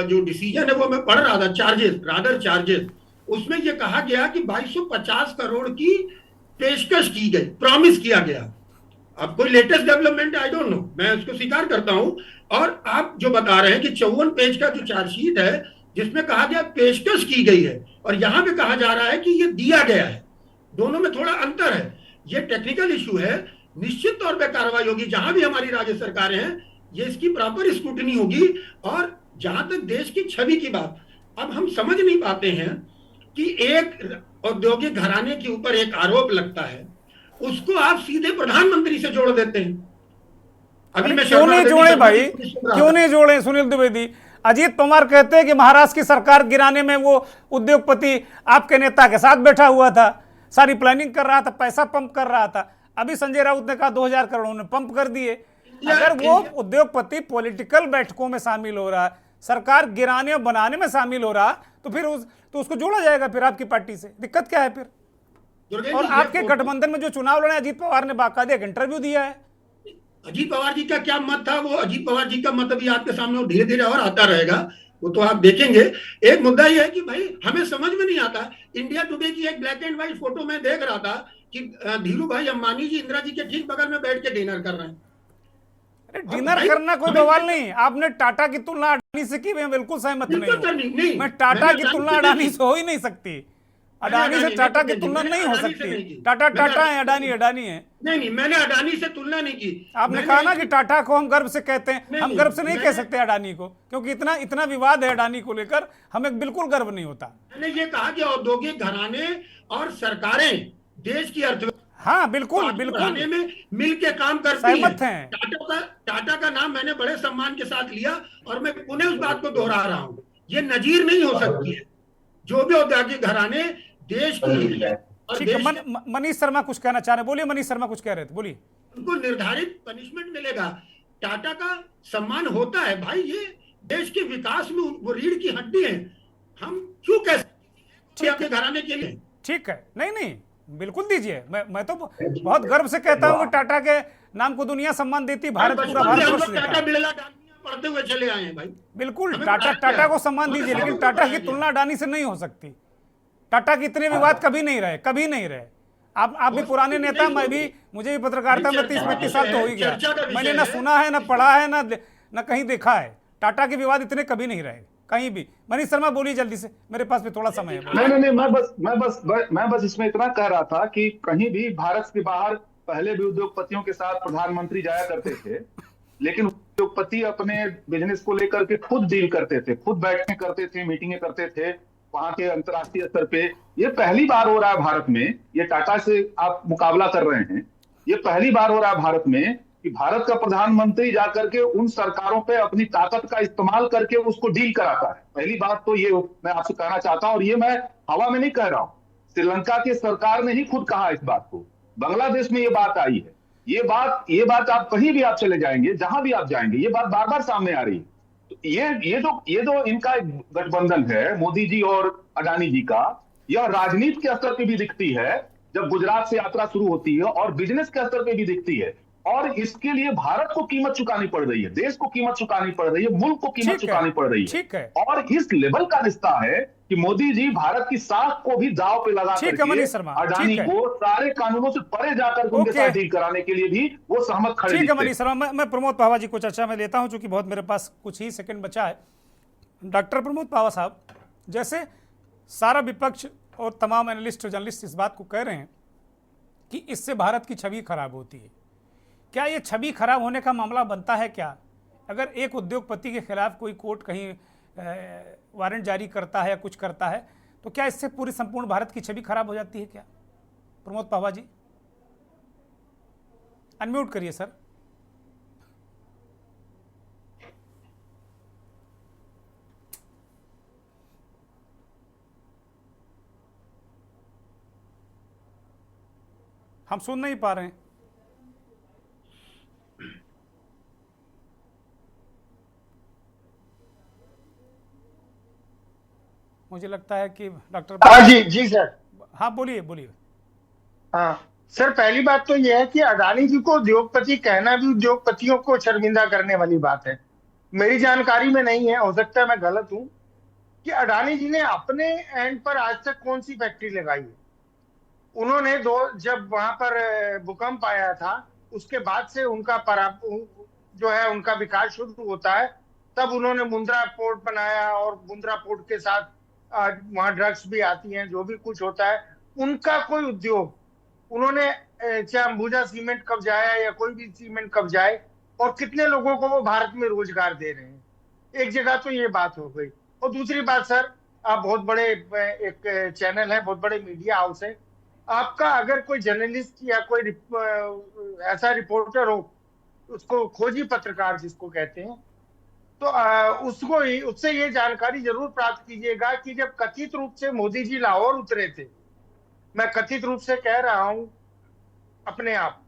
जो डिसीजन है वो मैं पढ़ रहा था, चार्जेस, उसमें ये कहा गया कि 2250 करोड़ की पेशकश की गई, प्रॉमिस किया गया। अब कोई latest development I don't know, मैं उसको स्वीकार करता हूं। और आप जो बता रहे हैं कि 54 पेज का जो चार्जशीट है जिसमें कहा गया पेशकश की गई है, और यहां पे कहा जा रहा है कि ये दिया गया है, दोनों में थोड़ा अंतर है। ये टेक्निकल इशू है, निश्चित तौर पे कार्रवाई होगी। जहां भी हमारी राज्य सरकारें हैं, ये इसकी प्रॉपर स्क्रूटनी होगी। और जहां तक देश की छवि की बात, अब हम समझ नहीं पाते हैं कि एक औद्योगिक घराने के ऊपर एक आरोप लगता है, उसको आप सीधे प्रधानमंत्री से जोड़ देते हैं। अभी मैं क्यों नहीं जोड़े भाई, क्यों नहीं जोड़े सुनील द्विवेदी? अजीत पवार कहते हैं कि महाराष्ट्र की सरकार गिराने में वो उद्योगपति आपके नेता के साथ बैठा हुआ था, सारी प्लानिंग कर रहा था, पैसा पंप कर रहा था। अभी संजय राउत ने कहा 2000 करोड़ ने पंप कर दिए। अगर वो उद्योगपति पॉलिटिकल बैठकों में शामिल हो रहा, सरकार गिराने और बनाने में शामिल हो रहा, तो फिर उसको जोड़ा जाएगा फिर आपकी पार्टी से। दिक्कत क्या है फिर? और आपके गठबंधन में जो चुनाव लड़े, अजीत पवार ने बाकायदा एक इंटरव्यू दिया है। अजीत पवार जी का क्या मत था, वो अजीत पवार जी का मत अभी आपके सामने धीरे धीरे और आता रहेगा, वो तो आप देखेंगे। एक मुद्दा यह है कि भाई हमें समझ में नहीं आता, इंडिया टुडे की एक ब्लैक एंड व्हाइट फोटो में देख रहा था कि धीरू भाई अंबानी जी इंदिरा जी के ठीक बगल में बैठ के डिनर कर रहे हैं। डिनर करना कोई सवाल नहीं, आपने टाटा की तुलना से की मैं बिल्कुल सहमत नहीं बिल्कुल सर, हूँ। नहीं, मैं टाटा मैंने की तुलना से अडानी नहीं से हो ही नहीं सकती। अडानी से टाटा की तुलना नहीं हो सकती। टाटा टाटा है, अडानी अडानी है। नहीं, मैंने अडानी से तुलना नहीं की। आपने कहा ना कि टाटा को हम गर्व से कहते हैं, हम गर्व से नहीं कह मैंने- सकते अडानी को, क्योंकि इतना विवाद है अडानी को लेकर, हमें बिल्कुल गर्व नहीं होता। मैंने ये कहा कि औद्योगिक घराने और सरकारें देश की अर्थव्यवस्था हाँ बिल्कुल बढ़ाने में मिल के काम करती सहमत हैं। हैं। टाटा का नाम मैंने बड़े सम्मान के साथ लिया और मैं पुनः उस बात को दोहरा रहा हूँ, ये नजीर नहीं हो सकती है। जो भी औद्योगिक घराने देश की और ठीक है। देश मनीष शर्मा कुछ कहना चाह रहे हैं, बोलिए। मनीष शर्मा कुछ कह रहे थे, बोलिए। उनको निर्धारित पनिशमेंट मिलेगा। टाटा का सम्मान होता है भाई, ये देश के विकास में वो रीढ़ की हड्डी है। हम क्यों कह सकते हैं घराने के लिए? ठीक है, नहीं बिल्कुल दीजिए। मैं तो बहुत गर्व से कहता हूँ कि टाटा के नाम को दुनिया सम्मान देती, भारत पूरा भारतवर्ष देता टाटा है। बिरला डांडिया पढ़ते हुए चले आए हैं भाई। बिल्कुल टाटा को सम्मान दीजिए, लेकिन टाटा की तुलना अडानी से नहीं हो सकती। टाटा के इतने विवाद कभी नहीं रहे। आप भी पुराने नेता, मैं भी, मुझे भी पत्रकारिता में 30-35 साल तो हो ही गया। मैंने ना सुना है, ना पढ़ा है, ना कहीं देखा है। टाटा के विवाद इतने कभी नहीं रहे कहीं भी। मनीष शर्मा बोलिए जल्दी से, मेरे पास भी थोड़ा समय है। नहीं, मैं बस इसमें इतना कह रहा था कि कहीं भी भारत के बाहर पहले भी उद्योगपतियों के साथ प्रधानमंत्री जाया करते थे, लेकिन उद्योगपति अपने बिजनेस को लेकर के खुद डील करते थे, खुद बैठकें करते थे, मीटिंगें करते थे वहां के अंतर्राष्ट्रीय स्तर पे। ये पहली बार हो रहा है भारत में, ये टाटा से आप मुकाबला कर रहे हैं, ये पहली बार हो रहा है भारत में कि भारत का प्रधानमंत्री जाकर के उन सरकारों पे अपनी ताकत का इस्तेमाल करके उसको डील कराता है। पहली बात तो ये मैं आपसे कहना चाहता हूं, और ये मैं हवा में नहीं कह रहा हूं, श्रीलंका की सरकार ने ही खुद कहा इस बात को। बांग्लादेश में ये बात आई है, ये बात आप कहीं भी आप चले जाएंगे, जहां भी आप जाएंगे, ये बात बार बार सामने आ रही है। तो ये जो इनका गठबंधन है मोदी जी और अडानी जी का, यह राजनीति के स्तर पे भी दिखती है जब गुजरात से यात्रा शुरू होती है, और बिजनेस के स्तर पे भी दिखती है। और इसके लिए भारत को कीमत चुकानी पड़ रही है, देश को कीमत चुकानी पड़ रही है, मुल्क को कीमत चुकानी पड़ रही है। ठीक है। और इस लेवल का रिश्ता है कि मोदी जी भारत की साख को भी दांव पे लगा करके अडानी को सारे कानूनों से परे जाकर उनके साथ डील कराने के लिए भी वो सहमत खड़े। ठीक है मनीष शर्मा, मैं प्रमोद पावा जी को चर्चा में लेता हूं, चूंकि बहुत मेरे पास कुछ ही सेकंड बचा है। डॉक्टर प्रमोद पावा साहब, जैसे सारा विपक्ष और तमाम एनालिस्ट और जर्नलिस्ट इस बात को कह रहे हैं कि इससे भारत की छवि खराब होती है, क्या ये छवि खराब होने का मामला बनता है क्या? अगर एक उद्योगपति के खिलाफ कोई कोर्ट कहीं वारंट जारी करता है या कुछ करता है, तो क्या इससे पूरी संपूर्ण भारत की छवि खराब हो जाती है क्या? प्रमोद पावा जी अनम्यूट करिए सर। हम सुन नहीं पा रहे हैं। मुझे लगता है कि डॉक्टर जी सर। हाँ बोलिए। हाँ सर, पहली बात तो यह है कि अडानी जी को उद्योगपति कहना भी उद्योगपतियों को शर्मिंदा करने वाली बात है। मेरी जानकारी में नहीं है, हो सकता है मैं गलत हूं, कि अडानी जी ने अपने एंड पर आज तक कौन सी फैक्ट्री लगाई है। उन्होंने जब वहां पर भूकंप आया था, उसके बाद से उनका जो है उनका विकास शुरू होता है, तब उन्होंने मुंद्रा पोर्ट बनाया, और मुंद्रा पोर्ट के साथ वहां ड्रग्स भी आती हैं, जो भी कुछ होता है उनका कोई उद्योग उन्होंने, चाहे अंबुजा सीमेंट कब जाया या कोई भी सीमेंट कब जाए, और कितने लोगों को वो भारत में रोजगार दे रहे हैं। एक जगह तो ये बात हो गई। और दूसरी बात सर, आप बहुत बड़े एक चैनल है, बहुत बड़े मीडिया हाउस है, आपका अगर कोई जर्नलिस्ट या कोई ऐसा रिपोर्टर हो, उसको खोजी पत्रकार जिसको कहते हैं, तो उससे ये जानकारी जरूर प्राप्त कीजिएगा कि जब कथित रूप से मोदी जी लाहौर उतरे थे, मैं कथित रूप से कह रहा हूं अपने आप,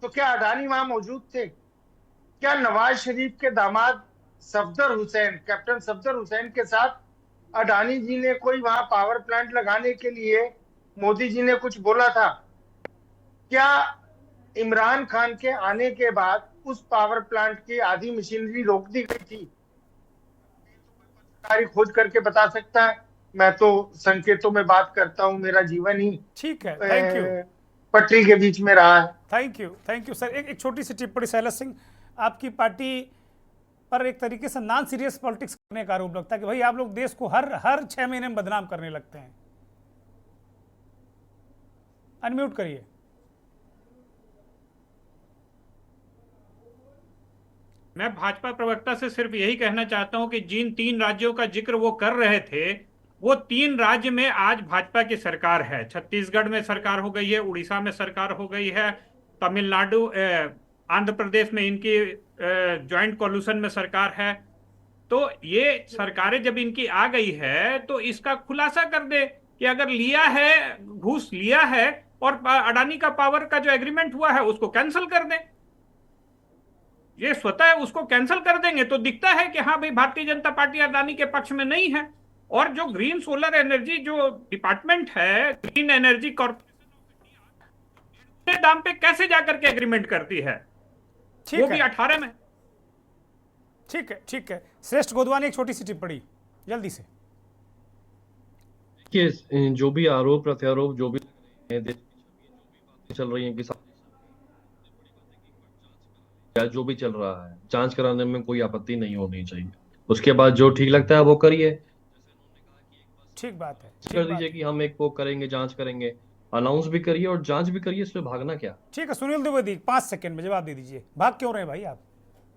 तो क्या अडानी वहां मौजूद थे? क्या नवाज शरीफ के दामाद सफदर हुसैन, कैप्टन सफदर हुसैन के साथ अडानी जी ने कोई वहां पावर प्लांट लगाने के लिए मोदी जी ने कुछ बोला था? क्या इमरान खान के आने के बाद उस पावर प्लांट की आधी मशीनरी रोक दी गई थी? खोज करके बता सकता है। मैं तो संकेतों में बात करता हूं, मेरा जीवन ही ठीक है, थैंक यू, पटरी के बीच में रहा है। Thank you sir. एक छोटी सी टिप्पणी, शैलज सिंह, आपकी पार्टी पर एक तरीके से नॉन सीरियस पॉलिटिक्स करने का आरोप लगता है कि भाई आप लोग देश को हर 6 महीने में बदनाम करने लगते हैं। अनम्यूट करिए। मैं भाजपा प्रवक्ता से सिर्फ यही कहना चाहता हूं कि जिन 3 राज्यों का जिक्र वो कर रहे थे, वो 3 राज्य में आज भाजपा की सरकार है। छत्तीसगढ़ में सरकार हो गई है, उड़ीसा में सरकार हो गई है, तमिलनाडु आंध्र प्रदेश में इनकी ज्वाइंट कोलिशन में सरकार है। तो ये सरकारें जब इनकी आ गई है तो इसका खुलासा कर दे कि अगर लिया है, घूस लिया है और अडानी का पावर का जो एग्रीमेंट हुआ है उसको कैंसिल कर दें। ये स्वतः उसको कैंसिल कर देंगे तो दिखता है कि हाँ भाई भारतीय जनता पार्टी अडानी के पक्ष में नहीं है। और जो ग्रीन सोलर एनर्जी जो डिपार्टमेंट है, ग्रीन एनर्जी कॉर्पोरेशन दाम पे कैसे जाकर के एग्रीमेंट करती है, वो भी 18 में। ठीक है। श्रेष्ठ गोदवानी एक छोटी सी टिप्पणी जल्दी से। कि जो भी आरोप प्रत्यारोप जो भी चल रही है कि या जो भी चल रहा है, जांच कराने में कोई आपत्ति नहीं होनी चाहिए। उसके बाद जो ठीक लगता है वो करिए। ठीक बात है। कर दीजिए कि हम एक वो करेंगे, जांच करेंगे, अनाउंस भी करिए और जांच भी करिए, इसमें भागना क्या। ठीक है, सुनील द्विवेदी 5 सेकंड में जवाब दे दीजिए। भाग क्यों रहे भाई आप?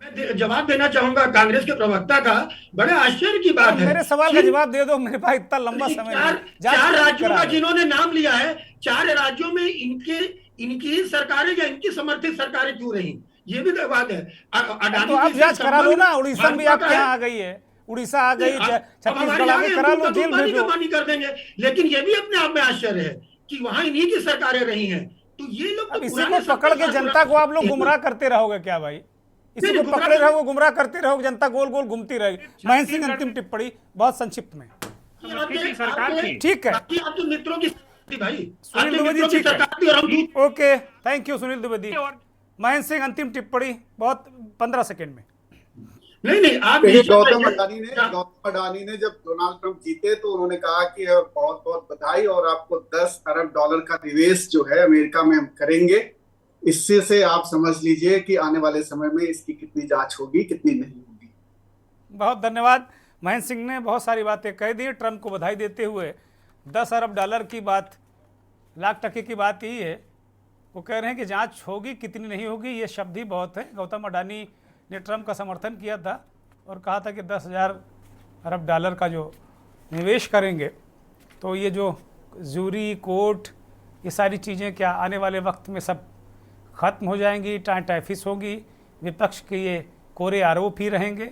मैं जवाब देना चाहूंगा कांग्रेस के प्रवक्ता का। बड़े आश्चर्य की बात है, मेरे सवाल का जवाब दे दो, मेरे पास इतना लंबा समय नहीं। 4 राज्यों का जिन्होंने नाम लिया है, 4 राज्यों में इनकी सरकारें या इनकी समर्थित सरकारें क्यों रही, ये भी तो बात है। तो आप जांच करा लो ना। उड़ीसा भी आपके यहाँ आ गई है, उड़ीसा आ गई, छत्तीसगढ़ आ गई, करा लो, जेल भेजो। कर देंगे। लेकिन ये भी अपने आप में आश्चर्य है कि वहां इन्हीं की सरकारें रही हैं। तो ये लोग तो इसी को पकड़ के जनता को आप लोग गुमराह करते रहोगे क्या भाई? इसी को पकड़े रहोगे, गुमराह करते रहोगे, जनता गोल गोल घूमती रहेगी। महेंद्र सिंह अंतिम टिप्पणी बहुत संक्षिप्त में। ठीक है, आपके मित्रों की भाई सुनील द्विवेदी। ठीक है, okay, thank you Sunil Dwivedi. Mahendra Singh अंतिम टिप्पणी बहुत 15 सेकंड में। नहीं आप गौतम अडानी ने जब डोनाल्ड ट्रंप जीते तो उन्होंने कहा कि बहुत बहुत बधाई और आपको $10 अरब का निवेश जो है अमेरिका में हम करेंगे। इससे से आप समझ लीजिए कि आने वाले समय में इसकी कितनी जांच होगी, कितनी नहीं होगी। बहुत धन्यवाद। महेंद्र सिंह ने बहुत सारी बातें कह दी। ट्रंप को बधाई देते हुए $10 अरब की बात, लाख टके की बात यही है। वो कह रहे हैं कि जांच होगी, कितनी नहीं होगी, ये शब्द ही बहुत है। गौतम अडानी ने ट्रंप का समर्थन किया था और कहा था कि $10,000 अरब का जो निवेश करेंगे, तो ये जो जूरी कोर्ट, ये सारी चीज़ें क्या आने वाले वक्त में सब खत्म हो जाएंगी, टाइफिस होगी, विपक्ष के ये कोरे आरोप ही रहेंगे,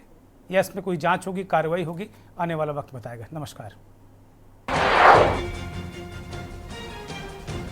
या इसमें कोई जांच होगी, कार्रवाई होगी? आने वाला वक्त बताएगा। नमस्कार।